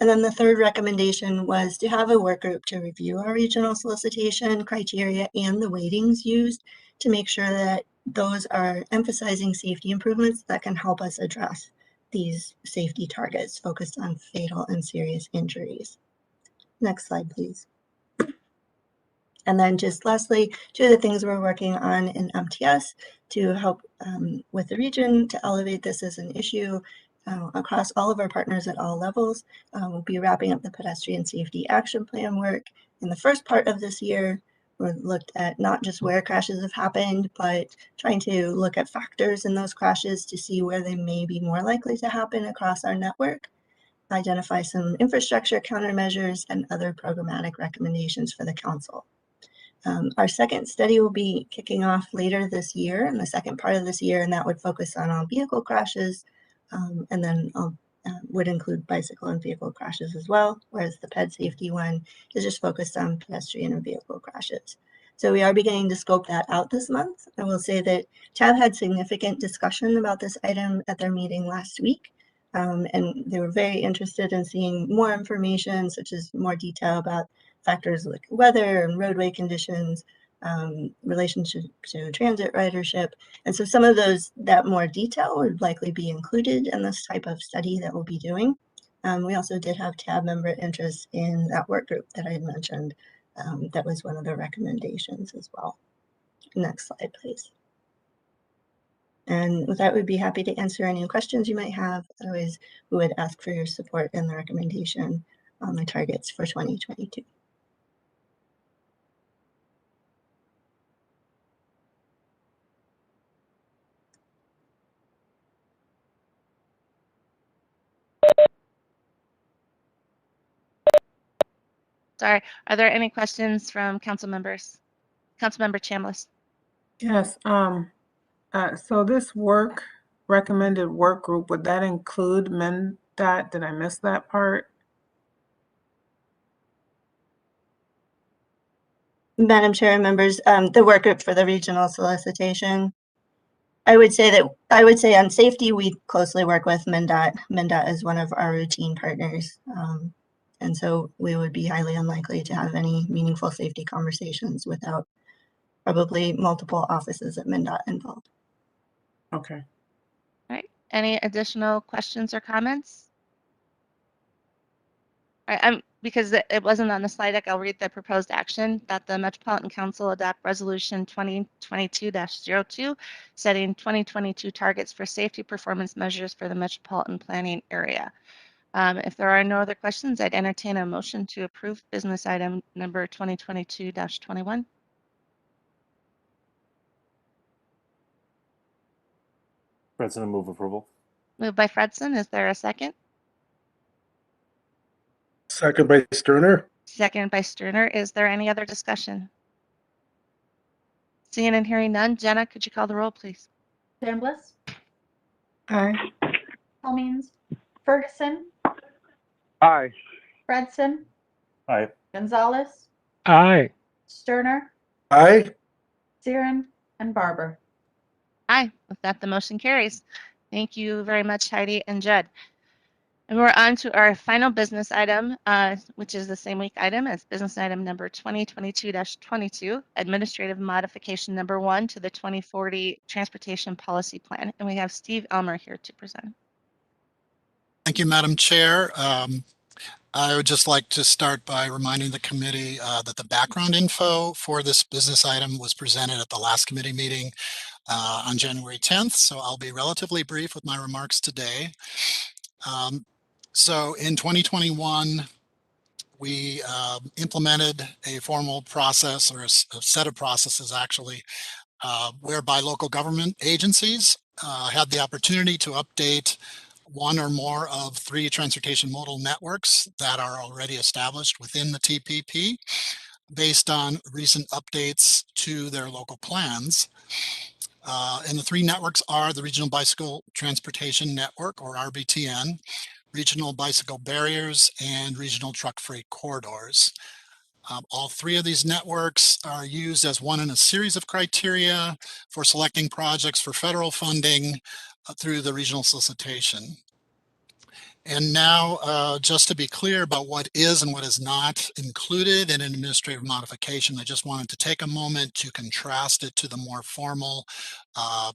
And then the third recommendation was to have a work group to review our regional solicitation criteria and the weightings used to make sure that those are emphasizing safety improvements that can help us address these safety targets focused on fatal and serious injuries. Next slide, please. And then just lastly, 2 of the things we're working on in MTS to help with the region to elevate this as an issue across all of our partners at all levels. We'll be wrapping up the pedestrian safety action plan work in the first part of this year. We looked at not just where crashes have happened, but trying to look at factors in those crashes to see where they may be more likely to happen across our network, identify some infrastructure countermeasures and other programmatic recommendations for the council. Our second study will be kicking off later this year, in the second part of this year, and that would focus on all vehicle crashes, and then would include bicycle and vehicle crashes as well, whereas the ped safety one is just focused on pedestrian and vehicle crashes. So we are beginning to scope that out this month. I will say that TAB had significant discussion about this item at their meeting last week, and they were very interested in seeing more information, such as more detail about factors like weather and roadway conditions, relationship to transit ridership. And so some of that more detail would likely be included in this type of study that we'll be doing. We also did have TAB member interest in that work group that I had mentioned. That was one of the recommendations as well. Next slide, please. And with that, we'd be happy to answer any questions you might have. Otherwise, we would ask for your support in the recommendation on the targets for 2022. Sorry, are there any questions from council members? Councilmember Chambliss. Yes. So this recommended work group, would that include MnDOT? Did I miss that part? Madam Chair and members, the work group for the regional solicitation. I would say on safety, we closely work with MnDOT. MnDOT is one of our routine partners. And so we would be highly unlikely to have any meaningful safety conversations without probably multiple offices at MnDOT involved. Okay. All right. Any additional questions or comments? All right, because it wasn't on the slide deck, I'll read the proposed action that the Metropolitan Council adopt Resolution 2022-02, setting 2022 targets for safety performance measures for the metropolitan planning area. If there are no other questions, I'd entertain a motion to approve business item number 2022-21. President, move approval. Moved by Fredson. Is there a second? Second by Sterner. Second by Sterner. Is there any other discussion? Seeing and hearing none, Jenna, could you call the roll, please? Chambliss, Aye. Cummings, Ferguson, Aye. Fredson, Aye. Gonzalez, Aye. Sterner, Aye. Siren, and Barber. Aye. With that, the motion carries. Thank you very much, Heidi and Judd. And we're on to our final business item, which is the same week item as business item number 2022-22, administrative modification number 1 to the 2040 Transportation Policy Plan. And we have Steve Elmer here to present. Thank you, Madam Chair. I would just like to start by reminding the committee that the background info for this business item was presented at the last committee meeting on January 10th. So I'll be relatively brief with my remarks today. So in 2021, we implemented a formal process, or a set of processes actually, whereby local government agencies had the opportunity to update one or more of 3 transportation modal networks that are already established within the TPP based on recent updates to their local plans. And the 3 networks are the Regional Bicycle Transportation Network, or RBTN, Regional Bicycle Barriers, and Regional Truck Freight Corridors. All 3 of these networks are used as one in a series of criteria for selecting projects for federal funding through the regional solicitation. And now, just to be clear about what is and what is not included in an administrative modification, I just wanted to take a moment to contrast it to the more formal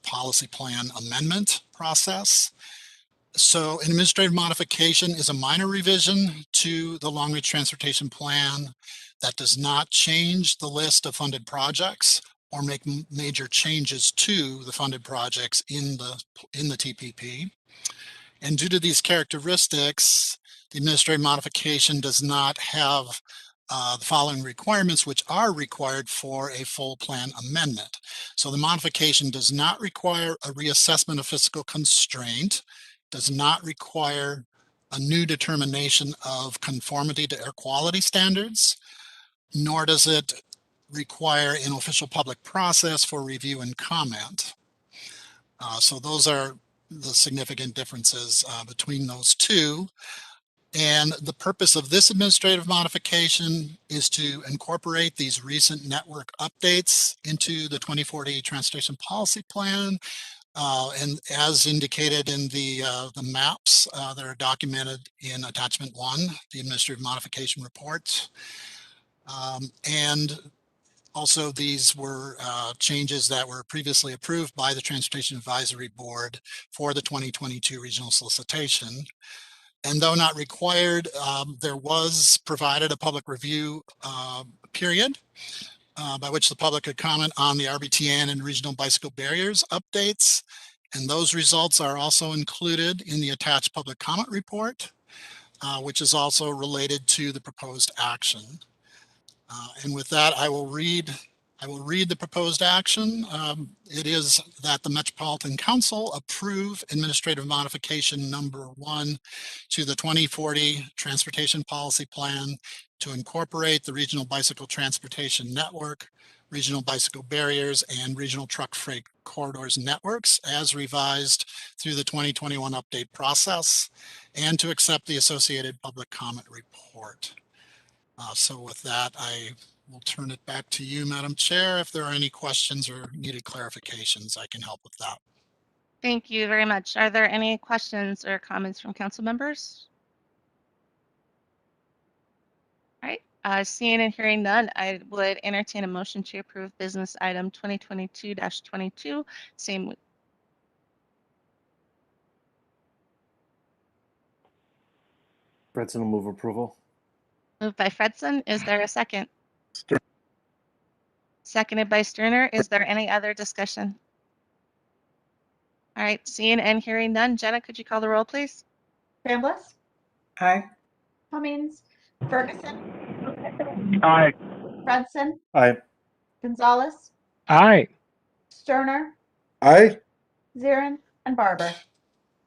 policy plan amendment process. So an administrative modification is a minor revision to the long-range transportation plan that does not change the list of funded projects or make major changes to the funded projects in the TPP. And due to these characteristics, the administrative modification does not have the following requirements, which are required for a full plan amendment. So the modification does not require a reassessment of fiscal constraint, does not require a new determination of conformity to air quality standards, nor does it require an official public process for review and comment. So those are the significant differences between those 2. And the purpose of this administrative modification is to incorporate these recent network updates into the 2040 Transportation Policy Plan. And as indicated in the maps that are documented in Attachment 1, the Administrative Modification Report. And also, these were changes that were previously approved by the Transportation Advisory Board for the 2022 regional solicitation. And though not required, there was provided a public review period by which the public could comment on the RBTN and regional bicycle barriers updates. And those results are also included in the attached public comment report, which is also related to the proposed action. And with that, I will read the proposed action. It is that the Metropolitan Council approve administrative modification number 1 to the 2040 Transportation Policy Plan to incorporate the Regional Bicycle Transportation Network, Regional Bicycle Barriers, and Regional Truck Freight Corridors networks as revised through the 2021 update process, and to accept the associated public comment report. So with that, I we'll turn it back to you, Madam Chair. If there are any questions or needed clarifications, I can help with that. Thank you very much. Are there any questions or comments from council members? All right, seeing and hearing none, I would entertain a motion to approve business item 2022-22. Same. Fredson will move approval. Moved by Fredson. Is there a second? Ster- Seconded by Sterner. Is there any other discussion? All right, seeing and hearing none. Jenna, could you call the roll, please? Chambliss, Aye. Cummings, Ferguson, Aye. Fredson, Aye. Gonzalez, Aye. Sterner, Aye. Zirin, and Barber.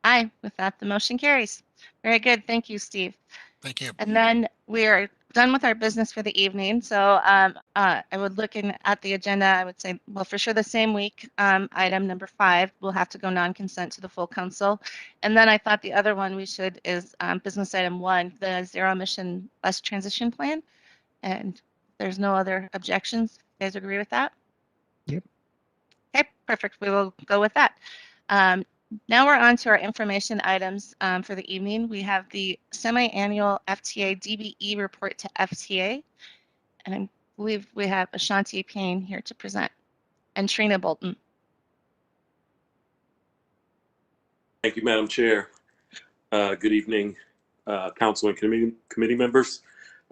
Aye. With that, the motion carries. Very good. Thank you, Steve. Thank you. And then we are done with our business for the evening. So I would looking at the agenda, I would say, well, for sure the same week, item number 5 will have to go non-consent to the full council. And then I thought the other one we should is business item 1, the zero emission bus transition plan. And there's no other objections. You guys agree with that? Yep. Okay, perfect. We will go with that. Now we're on to our information items for the evening. We have the semi-annual FTA DBE report to FTA, and I believe we have Ashanti Payne here to present, and Trina Bolton. Thank you, Madam Chair. Good evening, council and committee members.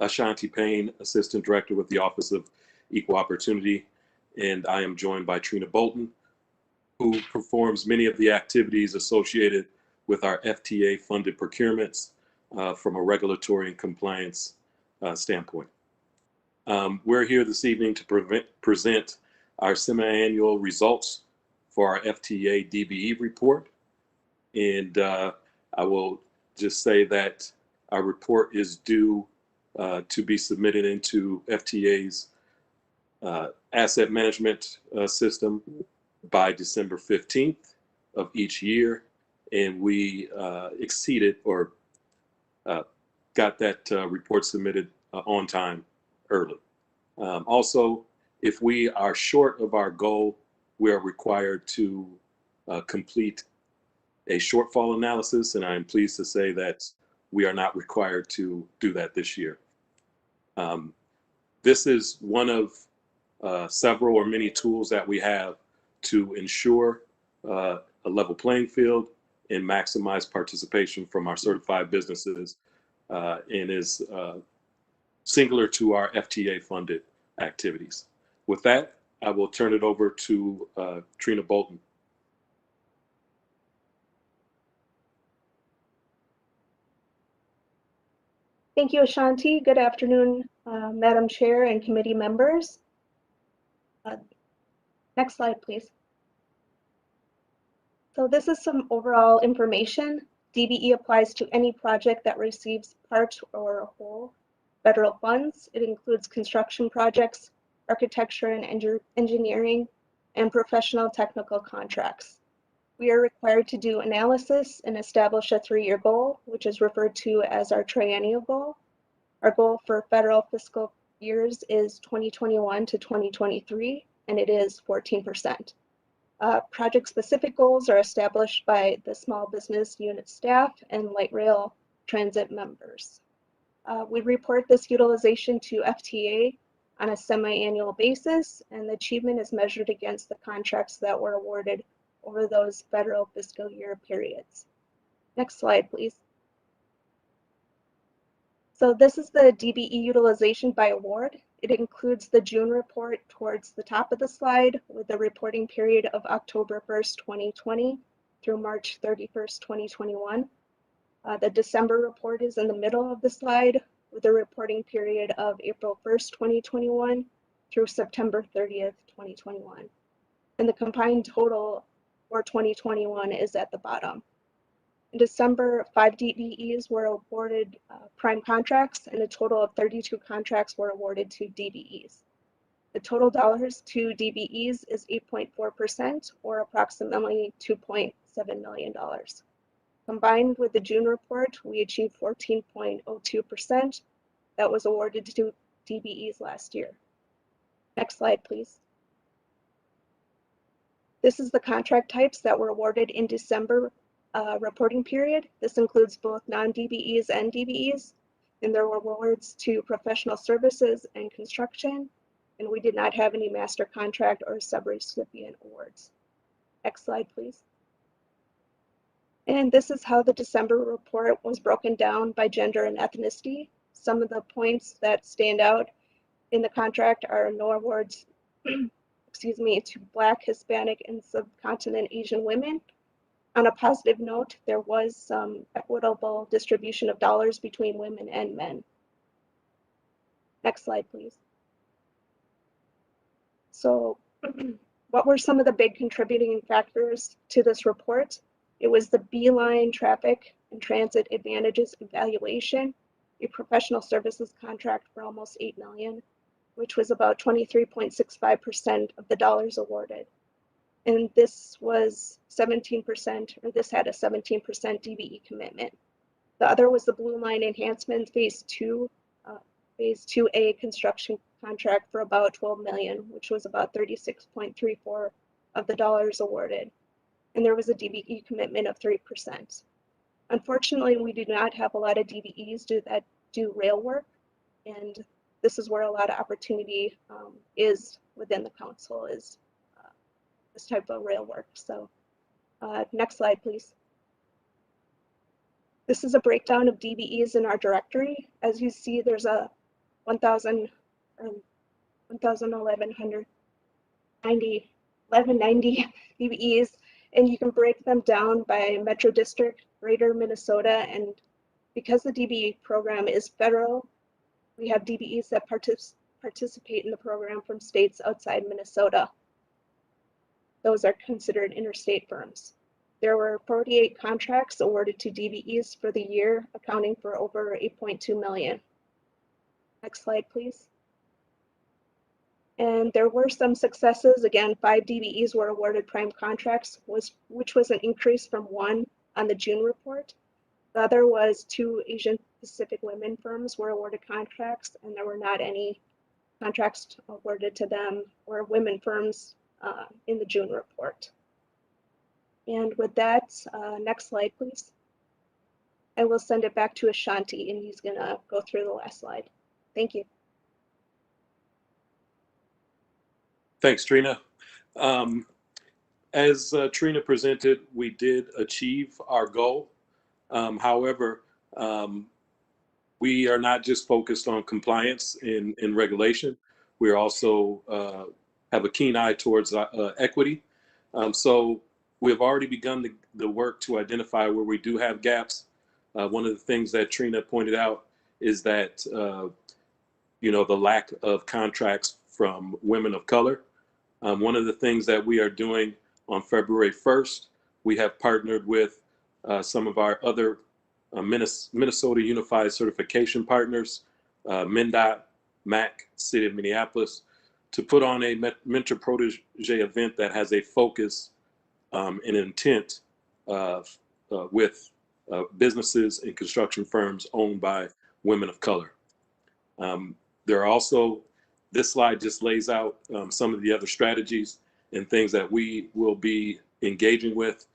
Ashanti Payne, Assistant Director with the Office of Equal Opportunity, and I am joined by Trina Bolton, who performs many of the activities associated with our FTA-funded procurements from a regulatory and compliance standpoint. We're here this evening to present our semi-annual results for our FTA DBE report. And I will just say that our report is due to be submitted into FTA's asset management system by December 15th of each year. And we exceeded or got that report submitted on time early. Also, if we are short of our goal, we are required to complete a shortfall analysis, and I'm pleased to say that we are not required to do that this year. This is one of several or many tools that we have to ensure a level playing field and maximize participation from our certified businesses, and is singular to our FTA funded activities. With that, I will turn it over to Trina Bolton. Thank you, Ashanti. Good afternoon, Madam Chair and committee members. Next slide, please. So this is some overall information. DBE applies to any project that receives part or whole federal funds. It includes construction projects, architecture and engineering, and professional technical contracts. We are required to do analysis and establish a 3-year goal, which is referred to as our triennial goal. Our goal for federal fiscal years is 2021 to 2023, and it is 14%. Project-specific goals are established by the small business unit staff and light rail transit members. We report this utilization to FTA on a semi-annual basis, and the achievement is measured against the contracts that were awarded over those federal fiscal year periods. Next slide, please. So this is the DBE utilization by award. It includes the June report towards the top of the slide with the reporting period of October 1st, 2020 through March 31st, 2021. The December report is in the middle of the slide with the reporting period of April 1st, 2021 through September 30th, 2021. And the combined total for 2021 is at the bottom. In December, 5 DBEs were awarded prime contracts, and a total of 32 contracts were awarded to DBEs. The total dollars to DBEs is 8.4%, or approximately $2.7 million. Combined with the June report, we achieved 14.02% that was awarded to DBEs last year. Next slide, please. This is the contract types that were awarded in December reporting period. This includes both non-DBEs and DBEs, and there were awards to professional services and construction, and we did not have any master contract or subrecipient awards. Next slide, please. And this is how the December report was broken down by gender and ethnicity. Some of the points that stand out in the contract are no awards excuse me, to Black, Hispanic, and subcontinent Asian women. On a positive note, there was some equitable distribution of dollars between women and men. Next slide, please. So what were some of the big contributing factors to this report? It was the Beeline traffic and transit advantages evaluation, a professional services contract for almost $8 million, which was about 23.65% of the dollars awarded. And this was 17%, or this had a 17% DBE commitment. The other was the Blue Line Enhancement Phase 2A construction contract for about $12 million, which was about 36.34% of the dollars awarded. And there was a DBE commitment of 3%. Unfortunately, we do not have a lot of DBEs that do rail work, and this is where a lot of opportunity is within the council, is this type of rail work. So next slide, please. This is a breakdown of DBEs in our directory. As you see, there's a 1,190 DBEs, and you can break them down by metro district, greater Minnesota, and because the DBE program is federal, we have DBEs that participate in the program from states outside Minnesota. Those are considered interstate firms. There were 48 contracts awarded to DBEs for the year, accounting for over $8.2 million. Next slide, please. And there were some successes. Again, 5 DBEs were awarded prime contracts, which was an increase from 1 on the June report. The other was 2 Asian Pacific women firms were awarded contracts, and there were not any contracts awarded to them or women firms in the June report. And with that, next slide, please. I will send it back to Ashanti, and he's gonna go through the last slide. Thank you. Thanks, Trina. As Trina presented, we did achieve our goal. However, we are not just focused on compliance in regulation. We also have a keen eye towards equity. So we've already begun the work to identify where we do have gaps. One of the things that Trina pointed out is that, the lack of contracts from women of color. One of the things that we are doing on February 1st, we have partnered with some of our other Minnesota Unified Certification partners, MnDOT, MAC, City of Minneapolis, to put on a mentor protege event that has a focus and intent with businesses and construction firms owned by women of color. There are also, this slide just lays out some of the other strategies and things that we will be engaging with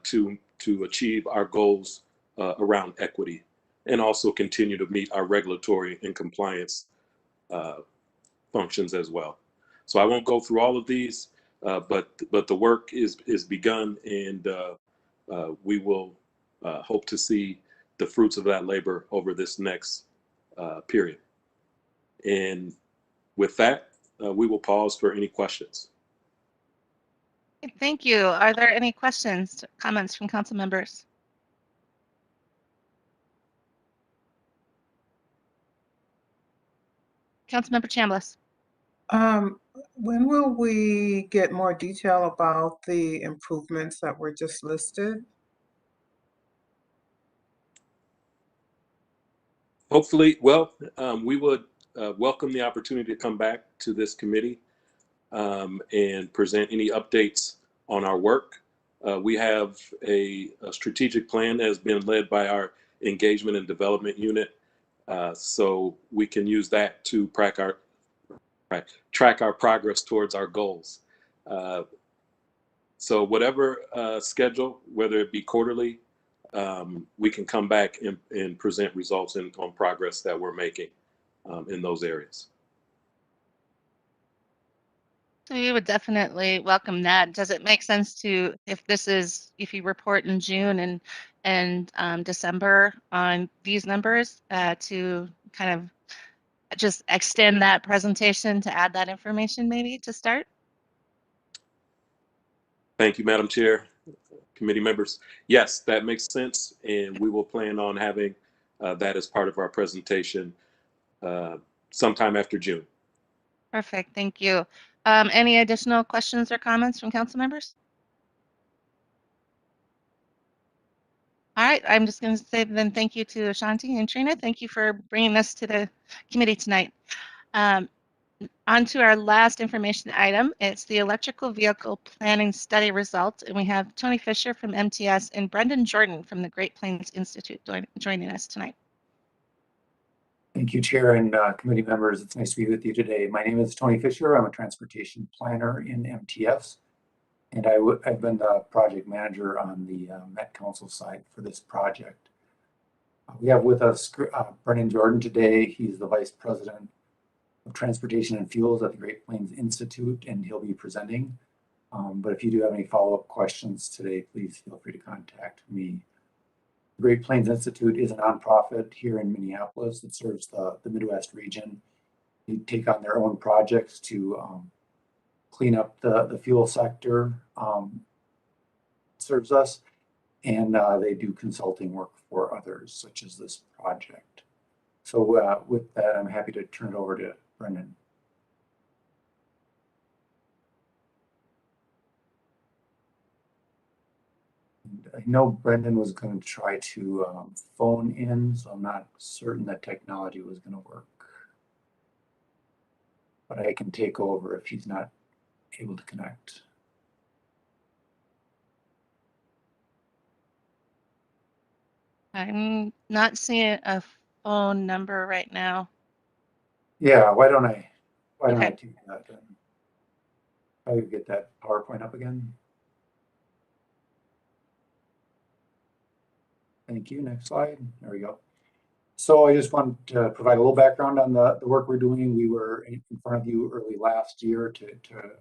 to achieve our goals around equity, and also continue to meet our regulatory and compliance functions as well. So I won't go through all of these, but the work is begun, and we will hope to see the fruits of that labor over this next period. And with that, we will pause for any questions. Thank you. Are there any questions, comments from council members? Councilmember Chambliss. When will we get more detail about the improvements that were just listed? Hopefully, well, we would welcome the opportunity to come back to this committee and present any updates on our work. We have a strategic plan that has been led by our engagement and development unit, so we can use that to right, track our progress towards our goals. So whatever schedule, whether it be quarterly, we can come back and present results on progress that we're making in those areas. So we would definitely welcome that. Does it make sense to, if you report in June and December on these numbers, to kind of just extend that presentation to add that information maybe to start? Thank you, Madam Chair, committee members. Yes, that makes sense, and we will plan on having that as part of our presentation sometime after June. Perfect, thank you. Any additional questions or comments from council members? All right, I'm just going to say then thank you to Ashanti and Trina. Thank you for bringing this to the committee tonight. On to our last information item. It's the electrical vehicle planning study results, and we have Tony Fisher from MTS and Brendan Jordan from the Great Plains Institute joining us tonight. Thank you, Chair and committee members. It's nice to be with you today. My name is Tony Fisher. I'm a transportation planner in MTS, and I've been the project manager on the Met Council side for this project. We have with us Brendan Jordan today. He's the Vice President of Transportation and Fuels at the Great Plains Institute, and he'll be presenting. But if you do have any follow-up questions today, please feel free to contact me. The Great Plains Institute is a nonprofit here in Minneapolis that serves the Midwest region. They take on their own projects to clean up the fuel sector, serves us, and they do consulting work for others, such as this project. So with that, I'm happy to turn it over to Brendan. I know Brendan was going to try to phone in, so I'm not certain that technology was going to work. But I can take over if he's not able to connect. I'm not seeing a phone number right now. Yeah, why don't I Okay. take that then? I would get that PowerPoint up again. Thank you. Next slide. There we go. So I just want to provide a little background on the work we're doing. We were in front of you early last year to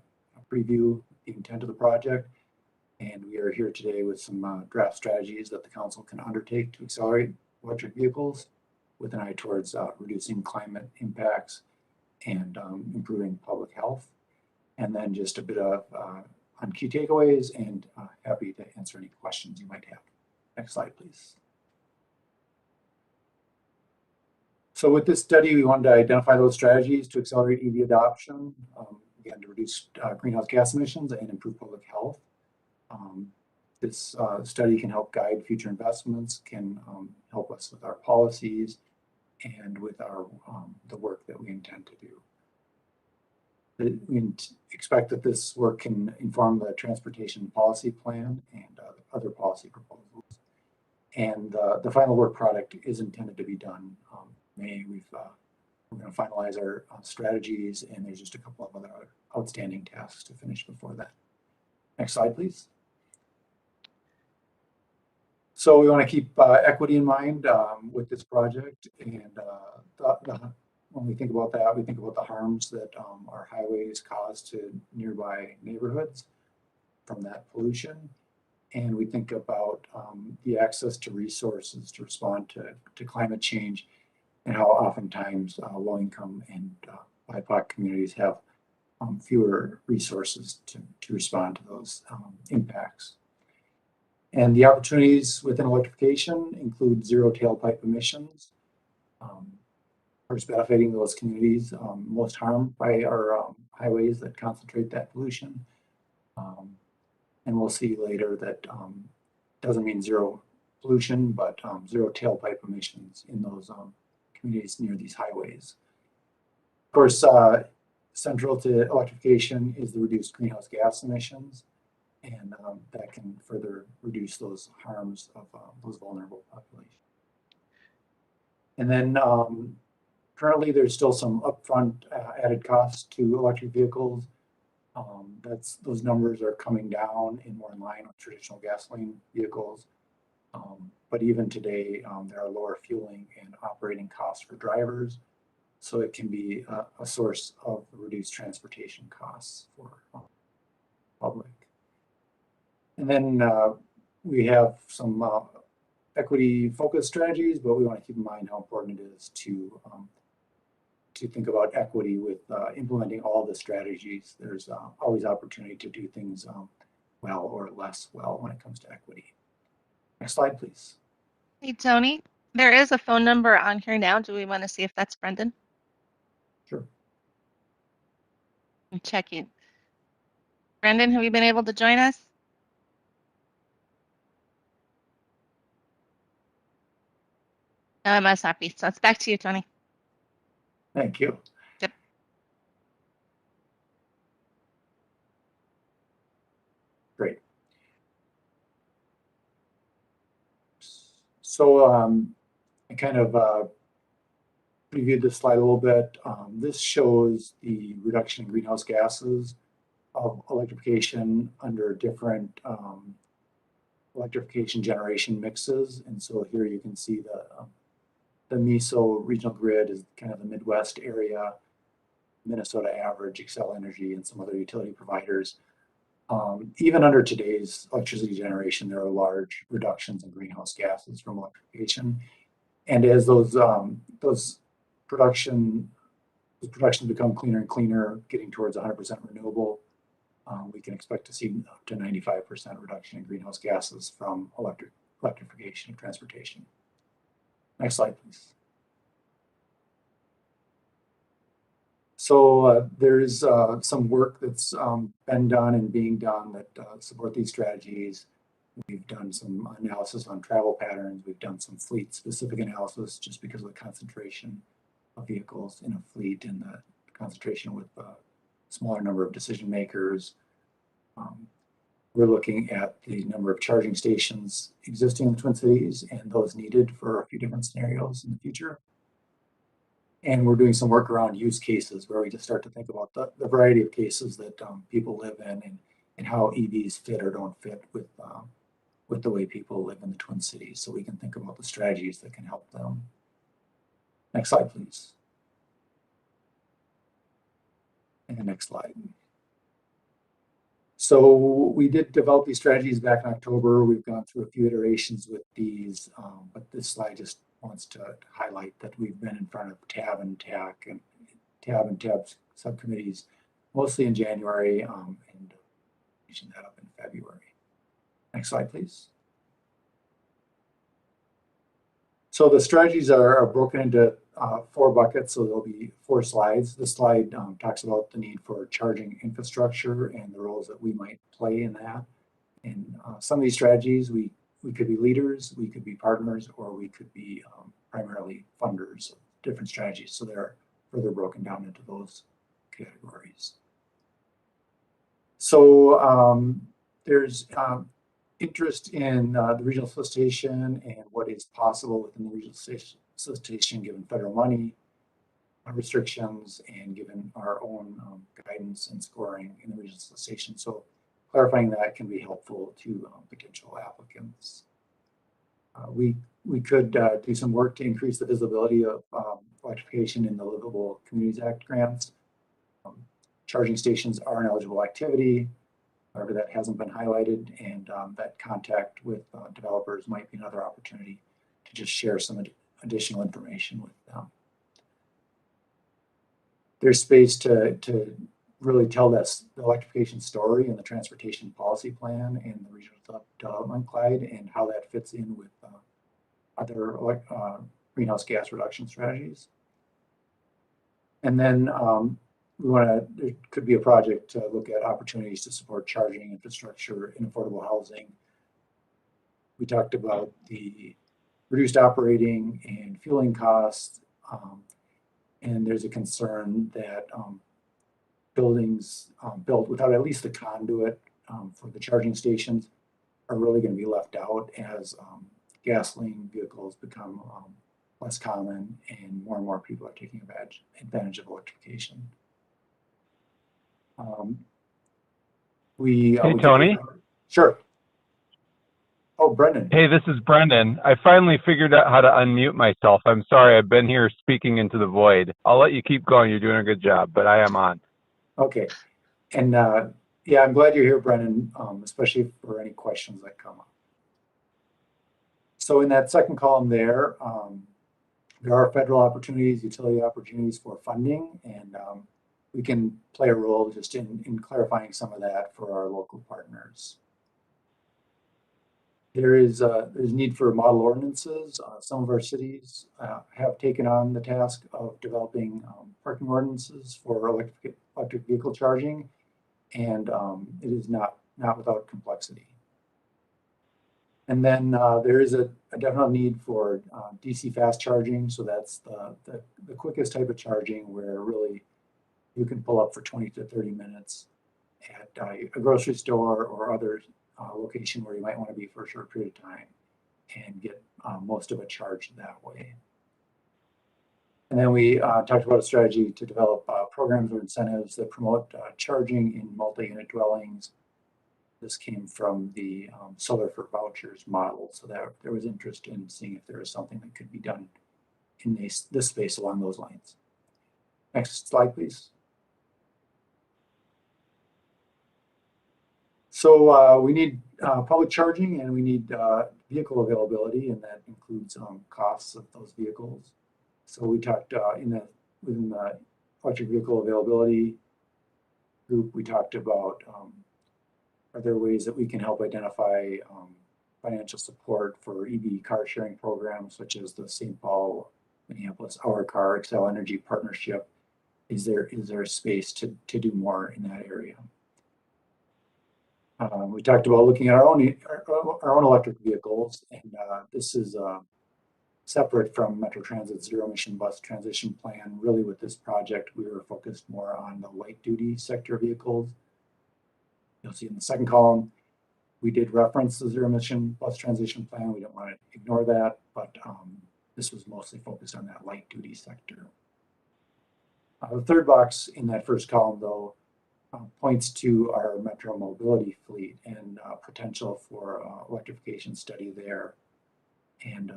preview the intent of the project. And we are here today with some draft strategies that the council can undertake to accelerate electric vehicles with an eye towards reducing climate impacts and improving public health. And then just a bit of on key takeaways, and happy to answer any questions you might have. Next slide, please. So with this study, we wanted to identify those strategies to accelerate EV adoption, again, to reduce greenhouse gas emissions and improve public health. This study can help guide future investments, can help us with our policies and with our the work that we intend to do. We expect that this work can inform the transportation policy plan and other policy proposals. And the final work product is intended to be done May. We're going to finalize our strategies, and there's just a couple of other outstanding tasks to finish before that. Next slide, please. So we want to keep equity in mind with this project, and when we think about that, we think about the harms that our highways cause to nearby neighborhoods from that pollution, and we think about the access to resources to respond to climate change, and how oftentimes low-income and BIPOC communities have fewer resources to respond to those impacts. And the opportunities within electrification include zero tailpipe emissions, first benefiting those communities most harmed by our highways that concentrate that pollution. And we'll see later that doesn't mean zero pollution, but zero tailpipe emissions in those communities near these highways. Of course, central to electrification is the reduced greenhouse gas emissions. And that can further reduce those harms of those vulnerable populations. And then Currently, there's still some upfront added costs to electric vehicles. Those numbers are coming down and more in line with traditional gasoline vehicles. But even today, there are lower fueling and operating costs for drivers. So it can be a source of reduced transportation costs for public. And then we have some equity focused strategies, but we want to keep in mind how important it is to think about equity with implementing all the strategies. There's always opportunity to do things well or less well when it comes to equity. Next slide, please. Hey, Tony, there is a phone number on here now. Do we want to see if that's Brendan? Sure. I'm checking. Brendan, have you been able to join us? No, I must not be. So it's back to you, Tony. Thank you. Yep. Great. So I kind of previewed this slide a little bit. This shows the reduction in greenhouse gases of electrification under different electrification generation mixes. And so here you can see the MISO regional grid is kind of the Midwest area, Minnesota average, Xcel Energy, and some other utility providers. Even under today's electricity generation, there are large reductions in greenhouse gases from electrification. And as those productions become cleaner and cleaner, getting towards 100% renewable, we can expect to see up to 95% reduction in greenhouse gases from electrification of transportation. Next slide, please. So there's some work that's been done and being done that support these strategies. We've done some analysis on travel patterns. We've done some fleet-specific analysis just because of the concentration of vehicles in a fleet and the concentration with a smaller number of decision makers. We're looking at the number of charging stations existing in the Twin Cities and those needed for a few different scenarios in the future. And we're doing some work around use cases where we just start to think about the variety of cases that people live in and how EVs fit or don't fit with the way people live in the Twin Cities. So we can think about the strategies that can help them. Next slide, please. And the next slide. So we did develop these strategies back in October. We've gone through a few iterations with these, but this slide just wants to highlight that we've been in front of TAB and TAC and TAB subcommittees, mostly in January, and finishing that up in February. Next slide, please. So the strategies are broken into 4 buckets, so there'll be 4 slides. This slide talks about the need for charging infrastructure and the roles that we might play in that. And some of these strategies, we could be leaders, we could be partners, or we could be primarily funders of different strategies. So they're further broken down into those categories. So there's interest in the regional solicitation and what is possible within the regional solicitation given federal money restrictions and given our own guidance and scoring in the regional solicitation. So clarifying that can be helpful to potential applicants. We could do some work to increase the visibility of electrification in the Livable Communities Act grants. Charging stations are an eligible activity. However, that hasn't been highlighted, and that contact with developers might be another opportunity to just share some additional information with them. There's space to really tell the electrification story and the transportation policy plan and the regional development guide and how that fits in with other greenhouse gas reduction strategies. And then there could be a project to look at opportunities to support charging infrastructure in affordable housing. We talked about the reduced operating and fueling costs, and there's a concern that buildings built without at least the conduit for the charging stations are really going to be left out as gasoline vehicles become less common, and more people are taking advantage of electrification. Hey, we Tony. Sure. Oh, Brendan. Hey, this is Brendan. I finally figured out how to unmute myself. I'm sorry, I've been here speaking into the void. I'll let you keep going. You're doing a good job, but I am on. Okay. And yeah, I'm glad you're here, Brendan, especially for any questions that come up. So in that second column there are federal opportunities, utility opportunities for funding, and we can play a role just in clarifying some of that for our local partners. There's need for model ordinances. Some of our cities have taken on the task of developing parking ordinances for electric vehicle charging, and it is not without complexity. And then there is a definite need for DC fast charging. So that's the quickest type of charging where really you can pull up for 20 to 30 minutes at a grocery store or other location where you might want to be for a short period of time and get most of it charged that way. And then we talked about a strategy to develop programs or incentives that promote charging in multi-unit dwellings. This came from the Solar for Vouchers model, so that there was interest in seeing if there was something that could be done in this space along those lines. Next slide, please. So we need public charging, and we need vehicle availability, and that includes costs of those vehicles. So we talked within the electric vehicle availability group, we talked about are there ways that we can help identify financial support for EV car sharing programs, such as the St. Paul, Minneapolis Our Car Xcel Energy partnership? Is there a space to do more in that area? We talked about looking at our own electric vehicles, and this is separate from Metro Transit's zero emission bus transition plan. Really, with this project, we were focused more on the light duty sector vehicles. You'll see in the second column, we did reference the zero emission bus transition plan. We don't want to ignore that, but this was mostly focused on that light duty sector. The third box in that first column, though, points to our metro mobility fleet and potential for electrification study there. And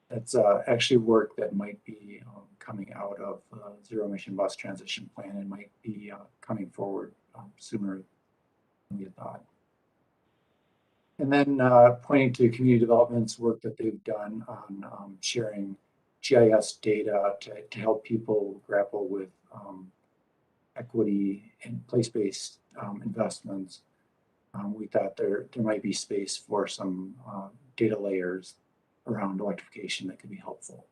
that's actually work that might be coming out of zero emission bus transition plan and might be coming forward sooner than we had thought. And then pointing to community development's work that they've done on sharing GIS data to help people grapple with equity and place-based investments. We thought there might be space for some data layers around electrification that could be helpful.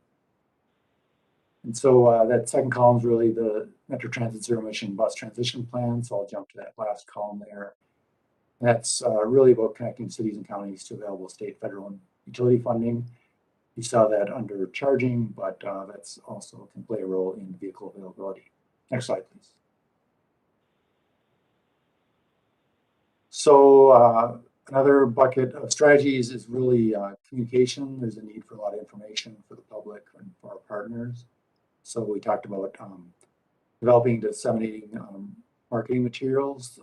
And so that second column is really the Metro Transit zero emission bus transition plan. So I'll jump to that last column there. And that's really about connecting cities and counties to available state, federal, and utility funding. You saw that under charging, but that's also can play a role in vehicle availability. Next slide, please. So another bucket of strategies is really communication. There's a need for a lot of information for the public and for our partners. So we talked about developing, disseminating marketing materials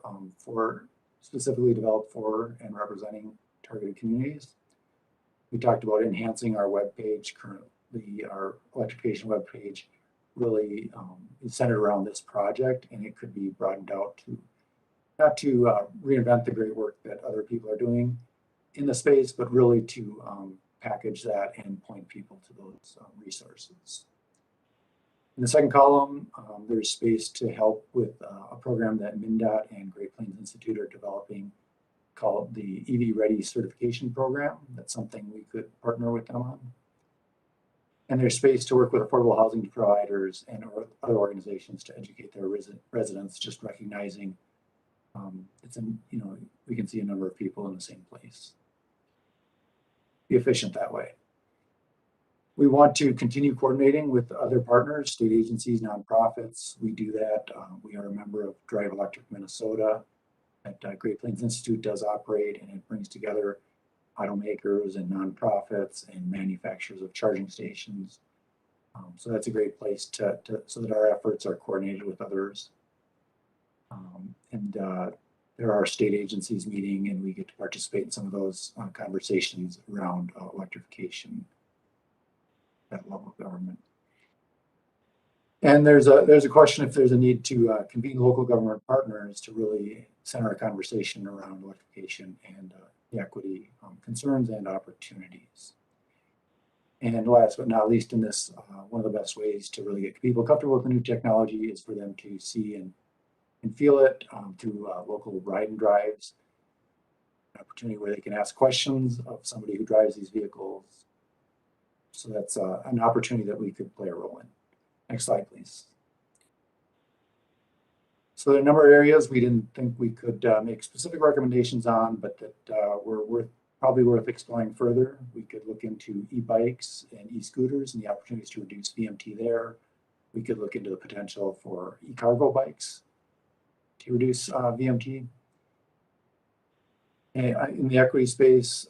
specifically developed for and representing targeted communities. We talked about enhancing our web page. Currently, our electrification web page really is centered around this project, and it could be broadened out to not to reinvent the great work that other people are doing in the space, but really to package that and point people to those resources. In the second column, there's space to help with a program that MnDOT and Great Plains Institute are developing called the EV Ready Certification Program. That's something we could partner with them on. And there's space to work with affordable housing providers and other organizations to educate their residents, just recognizing we can see a number of people in the same place. Be efficient that way. We want to continue coordinating with other partners, state agencies, nonprofits. We do that. We are a member of Drive Electric Minnesota that Great Plains Institute does operate, and it brings together automakers and nonprofits and manufacturers of charging stations. So that's a great place so that our efforts are coordinated with others. There are state agencies meeting, and we get to participate in some of those conversations around electrification at local government. And there's a question if there's a need to convene local government partners to really center a conversation around electrification and the equity concerns and opportunities. And last but not least in this, one of the best ways to really get people comfortable with the new technology is for them to see and feel it through local ride and drives, an opportunity where they can ask questions of somebody who drives these vehicles. So that's an opportunity that we could play a role in. Next slide, please. So there are a number of areas we didn't think we could make specific recommendations on, but that were probably worth exploring further. We could look into e-bikes and e-scooters and the opportunities to reduce VMT there. We could look into the potential for e-cargo bikes to reduce VMT. And in the equity space,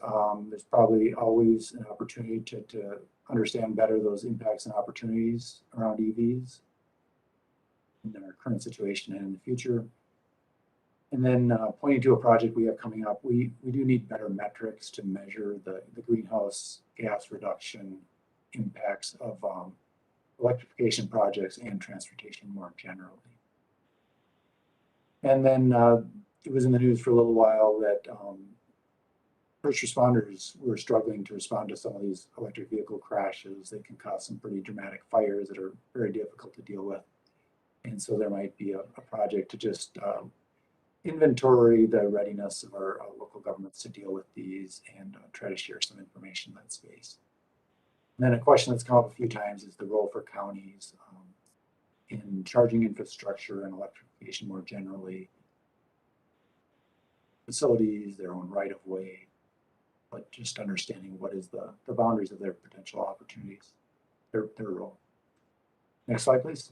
there's probably always an opportunity to understand better those impacts and opportunities around EVs in our current situation and in the future. And then pointing to a project we have coming up, we do need better metrics to measure the greenhouse gas reduction impacts of electrification projects and transportation more generally. And then it was in the news for a little while that first responders were struggling to respond to some of these electric vehicle crashes. They can cause some pretty dramatic fires that are very difficult to deal with. And so there might be a project to just inventory the readiness of our local governments to deal with these and try to share some information in that space. And then a question that's come up a few times is the role for counties in charging infrastructure and electrification more generally, facilities, their own right of way, but just understanding what is the boundaries of their potential opportunities, their role. Next slide, please.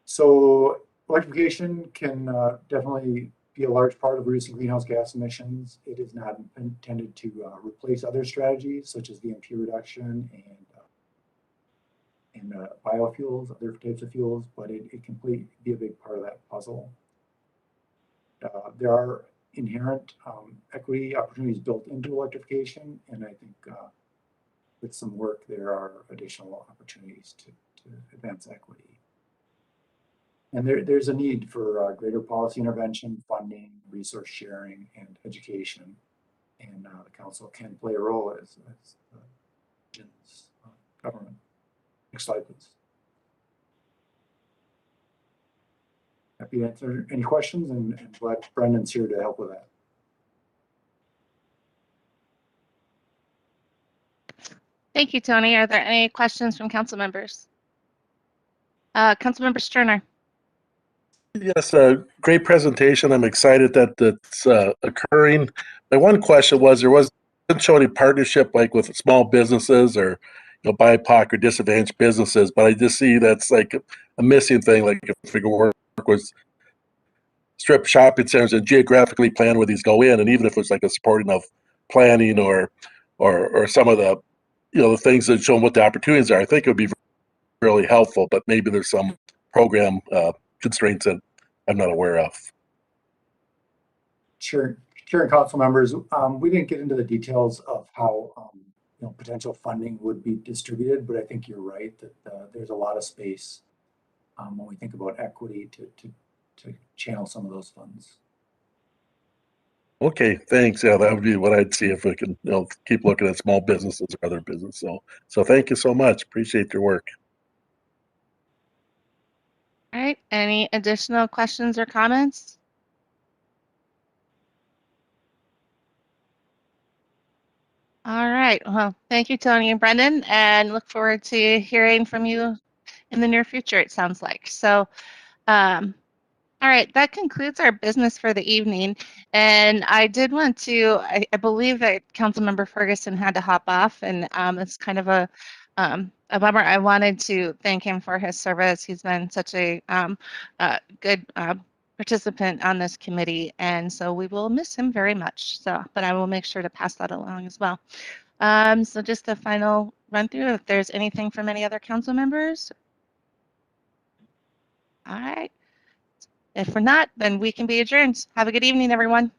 So electrification can definitely be a large part of reducing greenhouse gas emissions. It is not intended to replace other strategies such as VMT reduction and biofuels, other types of fuels, but it can be a big part of that puzzle. There are inherent equity opportunities built into electrification, and I think with some work there are additional opportunities to advance equity. And there's a need for greater policy intervention, funding, resource sharing, and education. And the council can play a role as government. Next slide, please. Happy to answer any questions, and glad Brendan's here to help with that. Thank you, Tony. Are there any questions from council members? Councilmember Sterner. Yes, great presentation. I'm excited that it's occurring. My one question was, didn't show any partnership like with small businesses or BIPOC or disadvantaged businesses, but I just see that's like a missing thing. Like if we could work with strip shopping centers and geographically plan where these go in, and even if it's like a supporting of planning or some of the the things that show them what the opportunities are, I think it would be really helpful. But maybe there's some program constraints that I'm not aware of. Sure, council members. We didn't get into the details of how potential funding would be distributed, but I think you're right that there's a lot of space when we think about equity to channel some of those funds. Okay, thanks. Yeah, that would be what I'd see if we can keep looking at small businesses or other businesses. So thank you so much. Appreciate your work. All right. Any additional questions or comments? All right. Well, thank you, Tony and Brendan, and look forward to hearing from you in the near future, it sounds like. So, all right, that concludes our business for the evening. And I did want to, I believe that Councilmember Ferguson had to hop off, and it's kind of a bummer. I wanted to thank him for his service. He's been such a good participant on this committee, and so we will miss him very much. So, but I will make sure to pass that along as well. So just a final run through, if there's anything from any other council members. All right. If we're not, then we can be adjourned. Have a good evening, everyone.